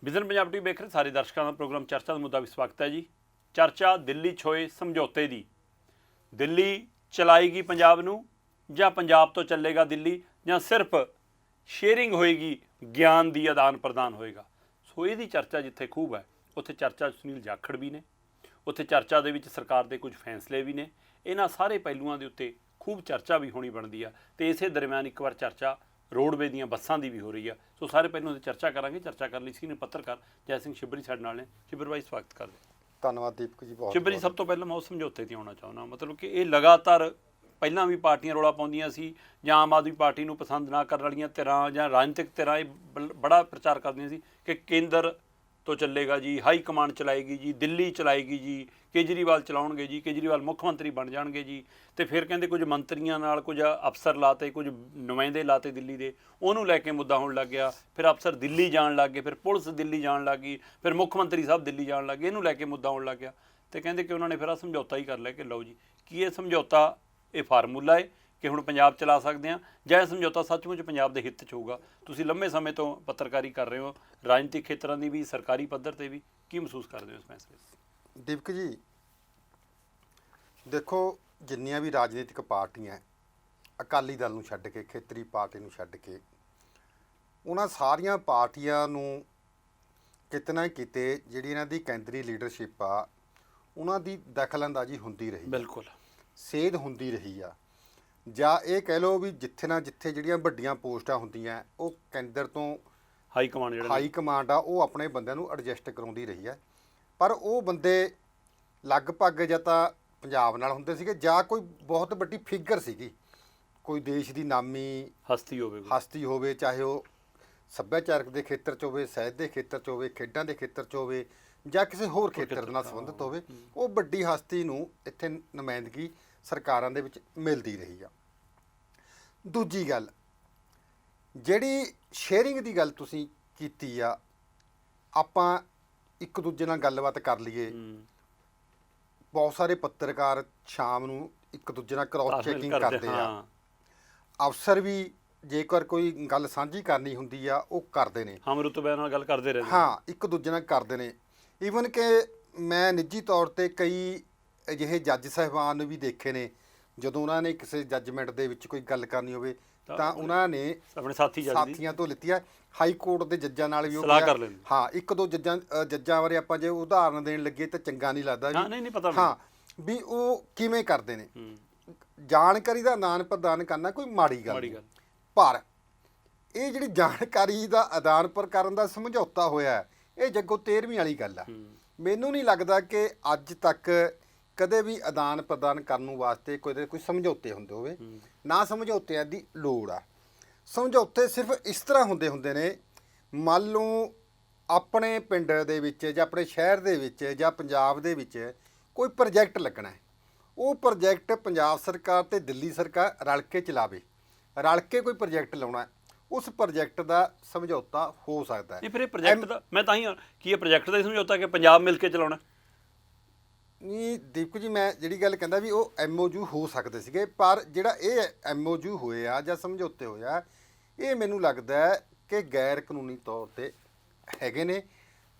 Vision Punjab T ਵੇਖ ਰਹੇ ਸਾਰੇ ਦਰਸ਼ਕਾਂ ਦਾ ਪ੍ਰੋਗਰਾਮ ਚਰਚਾ ਦਾ ਮੁੱਦਾ ਵੀ ਸਵਾਗਤ ਹੈ ਜੀ। ਚਰਚਾ ਦਿੱਲੀ 'ਚ ਹੋਏ ਸਮਝੌਤੇ ਦੀ। ਦਿੱਲੀ ਚਲਾਏਗੀ ਪੰਜਾਬ ਨੂੰ ਜਾਂ ਪੰਜਾਬ ਤੋਂ ਚੱਲੇਗਾ ਦਿੱਲੀ, ਜਾਂ ਸਿਰਫ ਸ਼ੇਅਰਿੰਗ ਹੋਏਗੀ, ਗਿਆਨ ਦੀ ਆਦਾਨ ਪ੍ਰਦਾਨ ਹੋਏਗਾ। ਸੋ ਇਹਦੀ ਚਰਚਾ ਜਿੱਥੇ ਖੂਬ ਹੈ ਉੱਥੇ ਚਰਚਾ ਸੁਨੀਲ ਜਾਖੜ ਵੀ ਨੇ, ਉੱਥੇ ਚਰਚਾ ਦੇ ਵਿੱਚ ਸਰਕਾਰ ਦੇ ਕੁਝ ਫੈਸਲੇ ਵੀ ਨੇ। ਇਹਨਾਂ ਸਾਰੇ ਪਹਿਲੂਆਂ ਦੇ ਉੱਤੇ ਖੂਬ ਚਰਚਾ ਵੀ ਹੋਣੀ ਬਣਦੀ ਆ। ਤੇ ਇਸੇ ਦਰਮਿਆਨ ਇੱਕ ਵਾਰ ਚਰਚਾ ਰੋਡਵੇ ਦੀਆਂ ਬੱਸਾਂ ਦੀ ਵੀ ਹੋ ਰਹੀ ਆ। ਸੋ ਸਾਰੇ ਪਹਿਲੂਆਂ ਦੀ ਚਰਚਾ ਕਰਾਂਗੇ। ਚਰਚਾ ਕਰਨ ਲਈ ਸੀਨੀਅਰ ਪੱਤਰਕਾਰ ਜੈ ਸਿੰਘ ਛਿੱਬਰੀ ਸਾਡੇ ਨਾਲ ਨੇ। ਛਿੱਬਰ ਭਾਈ ਸਵਾਗਤ ਕਰਦੇ। ਧੰਨਵਾਦ ਦੀਪਕ ਜੀ। ਬਹੁਤ ਛਿੱਬਰ ਜੀ, ਸਭ ਤੋਂ ਪਹਿਲਾਂ ਮੈਂ ਉਸ ਸਮਝੌਤੇ 'ਤੇ ਆਉਣਾ ਚਾਹੁੰਦਾ। ਮਤਲਬ ਕਿ ਇਹ ਲਗਾਤਾਰ ਪਹਿਲਾਂ ਵੀ ਪਾਰਟੀਆਂ ਰੌਲਾ ਪਾਉਂਦੀਆਂ ਸੀ, ਜਾਂ ਆਮ ਆਦਮੀ ਪਾਰਟੀ ਨੂੰ ਪਸੰਦ ਨਾ ਕਰਨ ਵਾਲੀਆਂ ਧਿਰਾਂ ਜਾਂ ਰਾਜਨੀਤਿਕ ਧਿਰਾਂ ਇਹ ਬੜਾ ਪ੍ਰਚਾਰ ਕਰਦੀਆਂ ਸੀ ਕਿ ਕੇਂਦਰ ਤੋਂ ਚੱਲੇਗਾ ਜੀ, ਹਾਈ ਕਮਾਂਡ ਚਲਾਏਗੀ ਜੀ, ਦਿੱਲੀ ਚਲਾਏਗੀ ਜੀ, ਕੇਜਰੀਵਾਲ ਚਲਾਉਣਗੇ ਜੀ, ਕੇਜਰੀਵਾਲ ਮੁੱਖ ਮੰਤਰੀ ਬਣ ਜਾਣਗੇ ਜੀ। ਤੇ ਫਿਰ ਕਹਿੰਦੇ ਕੁਝ ਮੰਤਰੀਆਂ ਨਾਲ ਕੁਝ ਅਫਸਰ ਲਾਤੇ, ਕੁਝ ਨੁਮਾਇੰਦੇ ਲਾਤੇ ਦਿੱਲੀ ਦੇ, ਉਹਨੂੰ ਲੈ ਕੇ ਮੁੱਦਾ ਹੋਣ ਲੱਗ ਗਿਆ। ਫਿਰ ਅਫਸਰ ਦਿੱਲੀ ਜਾਣ ਲੱਗ ਗਏ, ਫਿਰ ਪੁਲਿਸ ਦਿੱਲੀ ਜਾਣ ਲੱਗ ਗਈ, ਫਿਰ ਮੁੱਖ ਮੰਤਰੀ ਸਾਹਿਬ ਦਿੱਲੀ ਜਾਣ ਲੱਗ ਗਏ, ਇਹਨੂੰ ਲੈ ਕੇ ਮੁੱਦਾ ਹੋਣ ਲੱਗ ਗਿਆ। ਤੇ ਕਹਿੰਦੇ ਕਿ ਉਹਨਾਂ ਨੇ ਫਿਰ ਆਹ ਸਮਝੌਤਾ ਹੀ ਕਰ ਲਿਆ ਕਿ ਲਓ ਜੀ, ਕੀ ਇਹ ਸਮਝੌਤਾ ਇਹ ਫਾਰਮੂਲਾ ਹੈ ਕਿ ਹੁਣ ਪੰਜਾਬ ਚਲਾ ਸਕਦੇ ਹਾਂ, ਜਾਂ ਇਹ ਸਮਝੌਤਾ ਸੱਚਮੁੱਚ ਪੰਜਾਬ ਦੇ ਹਿੱਤ 'ਚ ਹੋਊਗਾ? ਤੁਸੀਂ ਲੰਮੇ ਸਮੇਂ ਤੋਂ ਪੱਤਰਕਾਰੀ ਕਰ ਰਹੇ ਹੋ, ਰਾਜਨੀਤਿਕ ਖੇਤਰਾਂ ਦੀ ਵੀ, ਸਰਕਾਰੀ ਪੱਧਰ 'ਤੇ ਵੀ, ਕੀ ਮਹਿਸੂਸ ਕਰਦੇ ਹੋ ਇਸ ਫੈਸਲੇ? ਦੀਪਕ ਜੀ ਦੇਖੋ, ਜਿੰਨੀਆਂ ਵੀ ਰਾਜਨੀਤਿਕ ਪਾਰਟੀਆਂ, ਅਕਾਲੀ ਦਲ ਨੂੰ ਛੱਡ ਕੇ, ਖੇਤਰੀ ਪਾਰਟੀ ਨੂੰ ਛੱਡ ਕੇ, ਉਹਨਾਂ ਸਾਰੀਆਂ ਪਾਰਟੀਆਂ ਨੂੰ ਕਿਤੇ ਨਾ ਕਿਤੇ ਜਿਹੜੀ ਇਹਨਾਂ ਦੀ ਕੇਂਦਰੀ ਲੀਡਰਸ਼ਿਪ ਆ, ਉਹਨਾਂ ਦੀ ਦਖਲਅੰਦਾਜ਼ੀ ਹੁੰਦੀ ਰਹੀ। ਬਿਲਕੁਲ ਸੇਧ ਹੁੰਦੀ ਰਹੀ ਆ। ਜਾਂ ਇਹ ਕਹਿ ਲਓ ਵੀ ਜਿੱਥੇ ਨਾ ਜਿੱਥੇ ਜਿਹੜੀਆਂ ਵੱਡੀਆਂ ਪੋਸਟਾਂ ਹੁੰਦੀਆਂ, ਉਹ ਕੇਂਦਰ ਤੋਂ ਹਾਈ ਕਮਾਂਡ ਜਿਹੜਾ ਹਾਈ ਕਮਾਂਡ ਆ, ਉਹ ਆਪਣੇ ਬੰਦਿਆਂ ਨੂੰ ਐਡਜਸਟ ਕਰਾਉਂਦੀ ਰਹੀ ਹੈ। ਪਰ ਉਹ ਬੰਦੇ ਲਗਭਗ ਜਾਂ ਤਾਂ ਪੰਜਾਬ ਨਾਲ ਹੁੰਦੇ ਸੀਗੇ, ਜਾਂ ਕੋਈ ਬਹੁਤ ਵੱਡੀ ਫਿਗਰ ਸੀਗੀ, ਕੋਈ ਦੇਸ਼ ਦੀ ਨਾਮੀ ਹਸਤੀ ਹੋਵੇ, ਚਾਹੇ ਉਹ ਸੱਭਿਆਚਾਰਕ ਦੇ ਖੇਤਰ 'ਚ ਹੋਵੇ, ਸਾਹਿਤ ਦੇ ਖੇਤਰ 'ਚ ਹੋਵੇ, ਖੇਡਾਂ ਦੇ ਖੇਤਰ 'ਚ ਹੋਵੇ, ਜਾਂ ਕਿਸੇ ਹੋਰ ਖੇਤਰ ਨਾਲ ਸੰਬੰਧਿਤ ਹੋਵੇ। ਉਹ ਵੱਡੀ ਹਸਤੀ ਨੂੰ ਇੱਥੇ ਨੁਮਾਇੰਦਗੀ ਸਰਕਾਰਾਂ ਦੇ ਵਿੱਚ ਮਿਲਦੀ ਰਹੀ ਆ। ਦੂਜੀ ਗੱਲ, ਜਿਹੜੀ ਸ਼ੇਅਰਿੰਗ ਦੀ ਗੱਲ ਤੁਸੀਂ ਕੀਤੀ ਆ, ਆਪਾਂ ਇੱਕ ਦੂਜੇ ਨਾਲ ਗੱਲਬਾਤ ਕਰ ਲਈਏ। ਬਹੁਤ ਸਾਰੇ ਪੱਤਰਕਾਰ ਸ਼ਾਮ ਨੂੰ ਇੱਕ ਦੂਜੇ ਨਾਲ ਕ੍ਰਾਸ ਚੈਕਿੰਗ ਕਰਦੇ ਆ। ਅਫਸਰ ਵੀ ਜੇਕਰ ਕੋਈ ਗੱਲ ਸਾਂਝੀ ਕਰਨੀ ਹੁੰਦੀ ਆ, ਉਹ ਕਰਦੇ ਨੇ, ਹਮ ਰੁਤਬਿਆਂ ਨਾਲ ਗੱਲ ਕਰਦੇ ਰਹਿੰਦੇ। ਹਾਂ, ਇੱਕ ਦੂਜੇ ਨਾਲ ਕਰਦੇ ਨੇ। ਈਵਨ ਕਿ ਮੈਂ ਨਿੱਜੀ ਤੌਰ 'ਤੇ ਕਈ ਅਜਿਹੇ ਜੱਜ ਸਾਹਿਬਾਨ ਨੂੰ ਵੀ ਦੇਖੇ ਨੇ, ਜਦੋਂ ਉਹਨਾਂ ਨੇ ਕਿਸੇ ਜੱਜਮੈਂਟ ਦੇ ਵਿੱਚ ਕੋਈ ਗੱਲ ਕਰਨੀ ਹੋਵੇ ਤਾਂ ਉਹਨਾਂ ਨੇ ਆਪਣੇ ਸਾਥੀਆਂ ਤੋਂ ਲਿੱਤੀ ਆ। ਹਾਈ ਕੋਰਟ ਦੇ ਜੱਜਾਂ ਨਾਲ ਵੀ ਉਹ ਸਲਾਹ ਕਰ ਲੈਂਦੇ। ਹਾਂ, ਇੱਕ ਦੋ ਜੱਜਾਂ ਬਾਰੇ ਆਪਾਂ ਜੇ ਉਦਾਹਰਨ ਦੇਣ ਲੱਗੇ ਤਾਂ ਚੰਗਾ ਨਹੀਂ ਲੱਗਦਾ ਵੀ ਨਹੀਂ ਪਤਾ ਹਾਂ ਵੀ ਉਹ ਕਿਵੇਂ ਕਰਦੇ ਨੇ। ਜਾਣਕਾਰੀ ਦਾ ਆਦਾਨ ਪ੍ਰਦਾਨ ਕਰਨਾ ਕੋਈ ਮਾੜੀ ਗੱਲ, ਪਰ ਇਹ ਜਿਹੜੀ ਜਾਣਕਾਰੀ ਦਾ ਆਦਾਨ ਪ੍ਰਦਾਨ ਦਾ ਸਮਝੌਤਾ ਹੋਇਆ, ਇਹ ਜੱਗੋ 13ਵੀਂ ਵਾਲੀ ਗੱਲ ਆ। ਮੈਨੂੰ ਨਹੀਂ ਲੱਗਦਾ ਕਿ ਅੱਜ ਤੱਕ ਕਦੇ ਵੀ ਆਦਾਨ ਪ੍ਰਦਾਨ ਕਰਨ ਵਾਸਤੇ ਕੋਈ ਸਮਝੌਤੇ ਹੁੰਦੇ ਹੋਵੇ। ਨਾ ਸਮਝੌਤਿਆਂ ਦੀ ਲੋੜ ਆ। ਸਮਝੌਤੇ ਸਿਰਫ ਇਸ ਤਰ੍ਹਾਂ ਹੁੰਦੇ ਨੇ, ਮੰਨ ਲਓ ਆਪਣੇ ਪਿੰਡ ਦੇ ਵਿੱਚ ਜਾਂ ਆਪਣੇ ਸ਼ਹਿਰ ਦੇ ਵਿੱਚ ਜਾਂ ਪੰਜਾਬ ਦੇ ਵਿੱਚ ਕੋਈ ਪ੍ਰੋਜੈਕਟ ਲੱਗਣਾ ਹੈ, ਉਹ ਪ੍ਰੋਜੈਕਟ ਪੰਜਾਬ ਸਰਕਾਰ ਤੇ ਦਿੱਲੀ ਸਰਕਾਰ ਰਲ ਕੇ ਚਲਾਵੇ, ਰਲ ਕੇ ਕੋਈ ਪ੍ਰੋਜੈਕਟ ਲਾਉਣਾ, ਉਸ ਪ੍ਰੋਜੈਕਟ ਦਾ ਸਮਝੌਤਾ ਹੋ ਸਕਦਾ ਹੈ। ਫਿਰ ਇਹ ਪ੍ਰੋਜੈਕਟ ਦਾ ਮੈਂ ਤਾਂ ਹੀ ਕੀ ਇਹ ਪ੍ਰੋਜੈਕਟ ਦਾ ਹੀ ਸਮਝੌਤਾ ਕਿ ਪੰਜਾਬ ਮਿਲ ਕੇ ਚਲਾਉਣਾ? ਨਹੀਂ ਦੀਪਕ ਜੀ, ਮੈਂ ਜਿਹੜੀ ਗੱਲ ਕਹਿੰਦਾ ਵੀ ਉਹ MOU ਹੋ ਸਕਦੇ ਸੀਗੇ, ਪਰ ਜਿਹੜਾ ਇਹ MOU ਹੋਏ ਆ ਜਾਂ ਸਮਝੌਤੇ ਹੋਏ ਆ, ਇਹ ਮੈਨੂੰ ਲੱਗਦਾ ਹੈ ਕਿ ਗੈਰ ਕਾਨੂੰਨੀ ਤੌਰ 'ਤੇ ਹੈਗੇ ਨੇ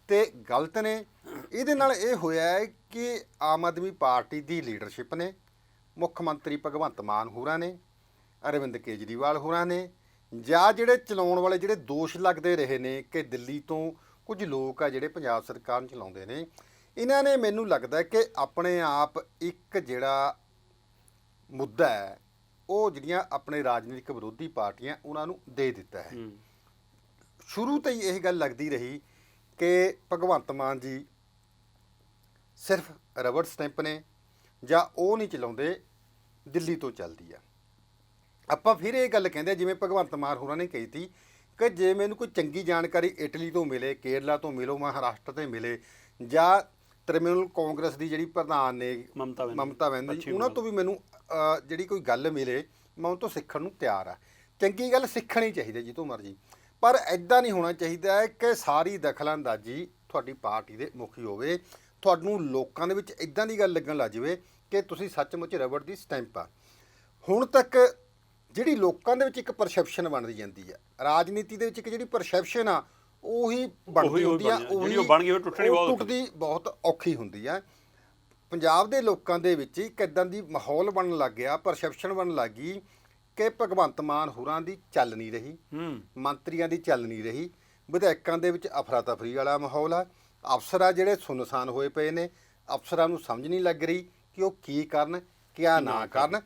ਤੇ ਗਲਤ ਨੇ। ਇਹਦੇ ਨਾਲ ਇਹ ਹੋਇਆ ਹੈ ਕਿ ਆਮ ਆਦਮੀ ਪਾਰਟੀ ਦੀ ਲੀਡਰਸ਼ਿਪ ਨੇ, ਮੁੱਖ ਮੰਤਰੀ ਭਗਵੰਤ ਮਾਨ ਹੋਰਾਂ ਨੇ, ਅਰਵਿੰਦ ਕੇਜਰੀਵਾਲ ਹੋਰਾਂ ਨੇ, ਜਾਂ ਜਿਹੜੇ ਚਲਾਉਣ ਵਾਲੇ ਜਿਹੜੇ ਦੋਸ਼ ਲੱਗਦੇ ਰਹੇ ਨੇ ਕਿ ਦਿੱਲੀ ਤੋਂ ਕੁਝ ਲੋਕ ਆ ਜਿਹੜੇ ਪੰਜਾਬ ਸਰਕਾਰ ਨੂੰ ਚਲਾਉਂਦੇ ਨੇ, ਇਹਨਾਂ ਨੇ ਮੈਨੂੰ ਲੱਗਦਾ ਕਿ ਆਪਣੇ ਆਪ ਇੱਕ ਜਿਹੜਾ ਮੁੱਦਾ ਹੈ, ਉਹ ਜਿਹੜੀਆਂ ਆਪਣੇ ਰਾਜਨੀਤਿਕ ਵਿਰੋਧੀ ਪਾਰਟੀਆਂ ਉਹਨਾਂ ਨੂੰ ਦੇ ਦਿੱਤਾ ਹੈ। ਸ਼ੁਰੂ ਤੋਂ ਹੀ ਇਹ ਗੱਲ ਲੱਗਦੀ ਰਹੀ ਕਿ ਭਗਵੰਤ ਮਾਨ ਜੀ ਸਿਰਫ ਰਬੜ ਸਟੈਂਪ ਨੇ, ਜਾਂ ਉਹ ਨਹੀਂ ਚਲਾਉਂਦੇ, ਦਿੱਲੀ ਤੋਂ ਚੱਲਦੀ ਆ। ਆਪਾਂ ਫਿਰ ਇਹ ਗੱਲ ਕਹਿੰਦੇ ਜਿਵੇਂ ਭਗਵੰਤ ਮਾਨ ਹੋਰਾਂ ਨੇ ਕਹੀ ਤੀ ਕਿ ਜੇ ਮੈਨੂੰ ਕੋਈ ਚੰਗੀ ਜਾਣਕਾਰੀ ਇਟਲੀ ਤੋਂ ਮਿਲੇ, ਕੇਰਲਾ ਤੋਂ ਮਿਲੋ, ਮਹਾਰਾਸ਼ਟਰ ਤੋਂ ਮਿਲੇ, ਜਾਂ ਤ੍ਰਿਣਮੂਲ ਕਾਂਗਰਸ ਦੀ ਜਿਹੜੀ ਪ੍ਰਧਾਨ ਨੇ ਮਮਤਾ ਬੈਨਰਜੀ, ਉਹਨਾਂ ਤੋਂ ਵੀ ਮੈਨੂੰ ਜਿਹੜੀ ਕੋਈ ਗੱਲ ਮਿਲੇ, ਮੈਂ ਉਹ ਤੋਂ ਸਿੱਖਣ ਨੂੰ ਤਿਆਰ ਆ। ਚੰਗੀ ਗੱਲ ਸਿੱਖਣੀ ਚਾਹੀਦੀ ਜਿੱਥੋਂ ਮਰਜ਼ੀ, ਪਰ ਇੱਦਾਂ ਨਹੀਂ ਹੋਣਾ ਚਾਹੀਦਾ ਹੈ ਕਿ ਸਾਰੀ ਦਖਲਅੰਦਾਜ਼ੀ ਤੁਹਾਡੀ ਪਾਰਟੀ ਦੇ ਮੁਖੀ ਹੋਵੇ, ਤੁਹਾਨੂੰ ਲੋਕਾਂ ਦੇ ਵਿੱਚ ਇੱਦਾਂ ਦੀ ਗੱਲ ਲੱਗਣ ਲੱਗ ਜਾਵੇ ਕਿ ਤੁਸੀਂ ਸੱਚਮੁੱਚ ਰਬੜ ਦੀ ਸਟੈਂਪ ਆ। ਹੁਣ ਤੱਕ ਜਿਹੜੀ ਲੋਕਾਂ ਦੇ ਵਿੱਚ ਇੱਕ ਪਰਸੈਪਸ਼ਨ ਬਣਦੀ ਜਾਂਦੀ ਹੈ, ਰਾਜਨੀਤੀ ਦੇ ਵਿੱਚ ਇੱਕ ਜਿਹੜੀ ਪਰਸੈਪਸ਼ਨ ਆ, ਉਹੀ ਬਣਦੀ ਹੁੰਦੀ ਆ, ਜਿਹੜੀ ਉਹ ਬਣ ਗਈ ਉਹ ਟੁੱਟਣੀ ਬਹੁਤ ਟੁੱਟਦੀ ਬਹੁਤ ਔਖੀ ਹੁੰਦੀ ਆ। ਪੰਜਾਬ ਦੇ ਲੋਕਾਂ ਦੇ ਵਿੱਚ ਇੱਕ ਇੱਦਾਂ ਦੀ ਮਾਹੌਲ ਬਣਨ ਲੱਗ ਗਿਆ, ਪਰਸੈਪਸ਼ਨ ਬਣਨ ਲੱਗ ਗਈ ਕਿ ਭਗਵੰਤ ਮਾਨ ਹੋਰਾਂ ਦੀ ਚੱਲ ਨਹੀਂ ਰਹੀ, ਮੰਤਰੀਆਂ ਦੀ ਚੱਲ ਨਹੀਂ ਰਹੀ, ਵਿਧਾਇਕਾਂ ਦੇ ਵਿੱਚ ਅਫਰਾ ਤਫਰੀ ਵਾਲਾ ਮਾਹੌਲ ਆ, ਅਫਸਰ ਆ ਜਿਹੜੇ ਸੁੰਨਸਾਨ ਹੋਏ ਪਏ ਨੇ, ਅਫਸਰਾਂ ਨੂੰ ਸਮਝ ਨਹੀਂ ਲੱਗ ਰਹੀ ਕਿ ਉਹ ਕੀ ਕਰਨ ਕਿਆ ਨਾ ਕਰਨ।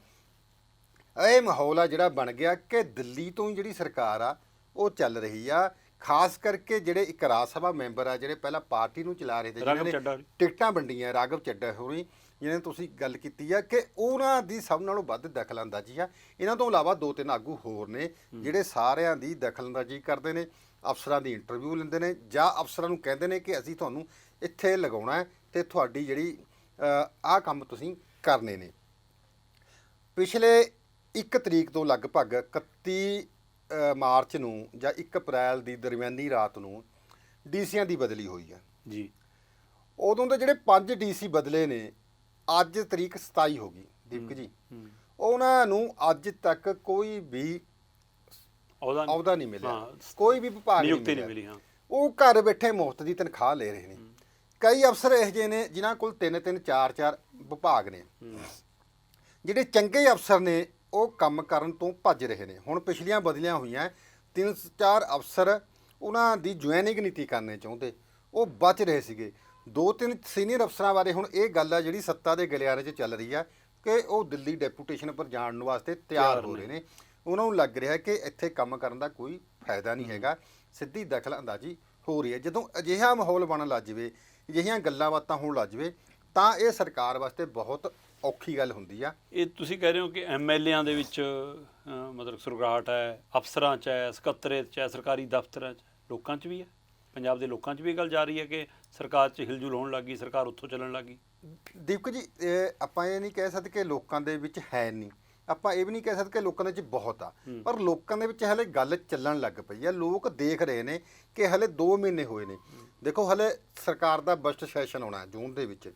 ਇਹ ਮਾਹੌਲ ਆ ਜਿਹੜਾ ਬਣ ਗਿਆ ਕਿ ਦਿੱਲੀ ਤੋਂ ਹੀ ਜਿਹੜੀ ਸਰਕਾਰ ਆ ਉਹ ਚੱਲ ਰਹੀ ਆ। ਖਾਸ ਕਰਕੇ ਜਿਹੜੇ ਇੱਕ ਰਾਜ ਸਭਾ ਮੈਂਬਰ ਆ ਜਿਹੜੇ ਪਹਿਲਾਂ ਪਾਰਟੀ ਨੂੰ ਚਲਾ ਰਹੇ ਤੇ ਜਿਹਨਾਂ ਨੇ ਟਿਕਟਾਂ ਵੰਡੀਆਂ, ਰਾਘਵ ਚੱਡਾ ਹੋਰੀ, ਜਿਹਨੇ ਤੁਸੀਂ ਗੱਲ ਕੀਤੀ ਆ ਕਿ ਉਹਨਾਂ ਦੀ ਸਭ ਨਾਲੋਂ ਵੱਧ ਦਖਲਅੰਦਾਜ਼ੀ ਆ। ਇਹਨਾਂ ਤੋਂ ਇਲਾਵਾ 2-3 ਆਗੂ ਹੋਰ ਨੇ ਜਿਹੜੇ ਸਾਰਿਆਂ ਦੀ ਦਖਲਅੰਦਾਜ਼ੀ ਕਰਦੇ ਨੇ, ਅਫਸਰਾਂ ਦੀ ਇੰਟਰਵਿਊ ਲੈਂਦੇ ਨੇ ਜਾਂ ਅਫਸਰਾਂ ਨੂੰ ਕਹਿੰਦੇ ਨੇ ਕਿ ਅਸੀਂ ਤੁਹਾਨੂੰ ਇੱਥੇ ਲਗਾਉਣਾ ਹੈ ਤੇ ਤੁਹਾਡੀ ਜਿਹੜੀ ਆਹ ਕੰਮ ਤੁਸੀਂ ਕਰਨੇ ਨੇ। ਪਿਛਲੇ 1 ਤਰੀਕ ਤੋਂ ਲਗਭਗ 31 ਮਾਰਚ ਨੂੰ ਜਾਂ 1 ਅਪ੍ਰੈਲ ਦੀ ਦਰਮਿਆਨੀ ਰਾਤ ਨੂੰ ਡੀਸੀਆਂ ਦੀ ਬਦਲੀ ਹੋਈ ਹੈ ਜੀ। ਉਦੋਂ ਦੇ ਜਿਹੜੇ 5 ਡੀਸੀ ਬਦਲੇ ਨੇ, ਅੱਜ ਤਰੀਕ 27 ਹੋ ਗਈ ਦੀਪਕ ਜੀ, ਉਹਨਾਂ ਨੂੰ ਅੱਜ ਤੱਕ ਕੋਈ ਵੀ ਅਹੁਦਾ ਨਹੀਂ ਮਿਲਿਆ, ਕੋਈ ਵੀ ਵਿਭਾਗ ਨਹੀਂ ਮਿਲਿਆ। ਉਹ ਘਰ ਬੈਠੇ ਮੁਫਤ ਦੀ ਤਨਖਾਹ ਲੈ ਰਹੇ ਨੇ। ਕਈ ਅਫਸਰ ਇਹੋ ਜਿਹੇ ਨੇ ਜਿਨ੍ਹਾਂ ਕੋਲ 3-3 4-4 ਵਿਭਾਗ ਨੇ। ਜਿਹੜੇ ਚੰਗੇ ਅਫਸਰ ਨੇ ਉਹ ਕੰਮ ਕਰਨ ਤੋਂ ਭੱਜ ਰਹੇ ਨੇ। ਹੁਣ ਪਿਛਲੀਆਂ ਬਦਲੀਆਂ ਹੋਈਆਂ 3-4 ਅਫਸਰ ਉਹਨਾਂ ਦੀ ਜੁਆਇਨਿੰਗ ਨੀਤੀ ਕਰਨੇ ਚਾਹੁੰਦੇ, ਉਹ ਬਚ ਰਹੇ ਸੀਗੇ। 2-3 ਸੀਨੀਅਰ ਅਫਸਰਾਂ ਬਾਰੇ ਹੁਣ ਇਹ ਗੱਲ ਆ ਜਿਹੜੀ ਸੱਤਾ ਦੇ ਗਲਿਆਰੇ 'ਚ ਚੱਲ ਰਹੀ ਆ ਕਿ ਉਹ ਦਿੱਲੀ ਡੈਪੂਟੇਸ਼ਨ ਪਰ ਜਾਣ ਵਾਸਤੇ ਤਿਆਰ ਹੋ ਰਹੇ ਨੇ। ਉਹਨਾਂ ਨੂੰ ਲੱਗ ਰਿਹਾ ਕਿ ਇੱਥੇ ਕੰਮ ਕਰਨ ਦਾ ਕੋਈ ਫਾਇਦਾ ਨਹੀਂ ਹੈਗਾ, ਸਿੱਧੀ ਦਖਲ ਅੰਦਾਜ਼ੀ ਹੋ ਰਹੀ ਹੈ। ਜਦੋਂ ਅਜਿਹਾ ਮਾਹੌਲ ਬਣਨ ਲੱਗ ਜਾਵੇ, ਅਜਿਹੀਆਂ ਗੱਲਾਂ ਬਾਤਾਂ ਹੋਣ ਲੱਗ ਜਾਵੇ ਤਾਂ ਇਹ ਸਰਕਾਰ ਵਾਸਤੇ ਬਹੁਤ ਔਖੀ ਗੱਲ ਹੁੰਦੀ ਆ। ਇਹ ਤੁਸੀਂ ਕਹਿ ਰਹੇ ਹੋ ਕਿ ਐਮਐਲਏਆਂ ਦੇ ਵਿੱਚ ਮਤਲਬ ਸੁਰਗਾਟ ਹੈ, ਅਫਸਰਾਂ 'ਚ ਹੈ, ਸਕੱਤਰੇਤ 'ਚ ਹੈ, ਸਰਕਾਰੀ ਦਫ਼ਤਰਾਂ 'ਚ, ਲੋਕਾਂ 'ਚ ਵੀ ਹੈ, ਪੰਜਾਬ ਦੇ ਲੋਕਾਂ 'ਚ ਵੀ ਗੱਲ ਜਾ ਰਹੀ ਹੈ ਕਿ ਸਰਕਾਰ 'ਚ ਹਿਲਜੁਲ ਹੋਣ ਲੱਗੀ, ਸਰਕਾਰ ਉੱਥੋਂ ਚੱਲਣ ਲੱਗੀ। ਦੀਪਕ ਜੀ, ਆਪਾਂ ਇਹ ਨਹੀਂ ਕਹਿ ਸਕਦੇ ਕਿ ਲੋਕਾਂ ਦੇ ਵਿੱਚ ਹੈ ਨਹੀਂ, ਆਪਾਂ ਇਹ ਵੀ ਨਹੀਂ ਕਹਿ ਸਕਦੇ ਕਿ ਲੋਕਾਂ ਦੇ ਵਿੱਚ ਬਹੁਤ ਆ, ਪਰ ਲੋਕਾਂ ਦੇ ਵਿੱਚ ਹਲੇ ਗੱਲ ਚੱਲਣ ਲੱਗ ਪਈ ਆ। ਲੋਕ ਦੇਖ ਰਹੇ ਨੇ ਕਿ ਹਲੇ 2 ਮਹੀਨੇ ਹੋਏ ਨੇ। ਦੇਖੋ, ਹਲੇ ਸਰਕਾਰ ਦਾ ਬਜਟ ਸੈਸ਼ਨ ਆਉਣਾ ਜੂਨ ਦੇ ਵਿੱਚ।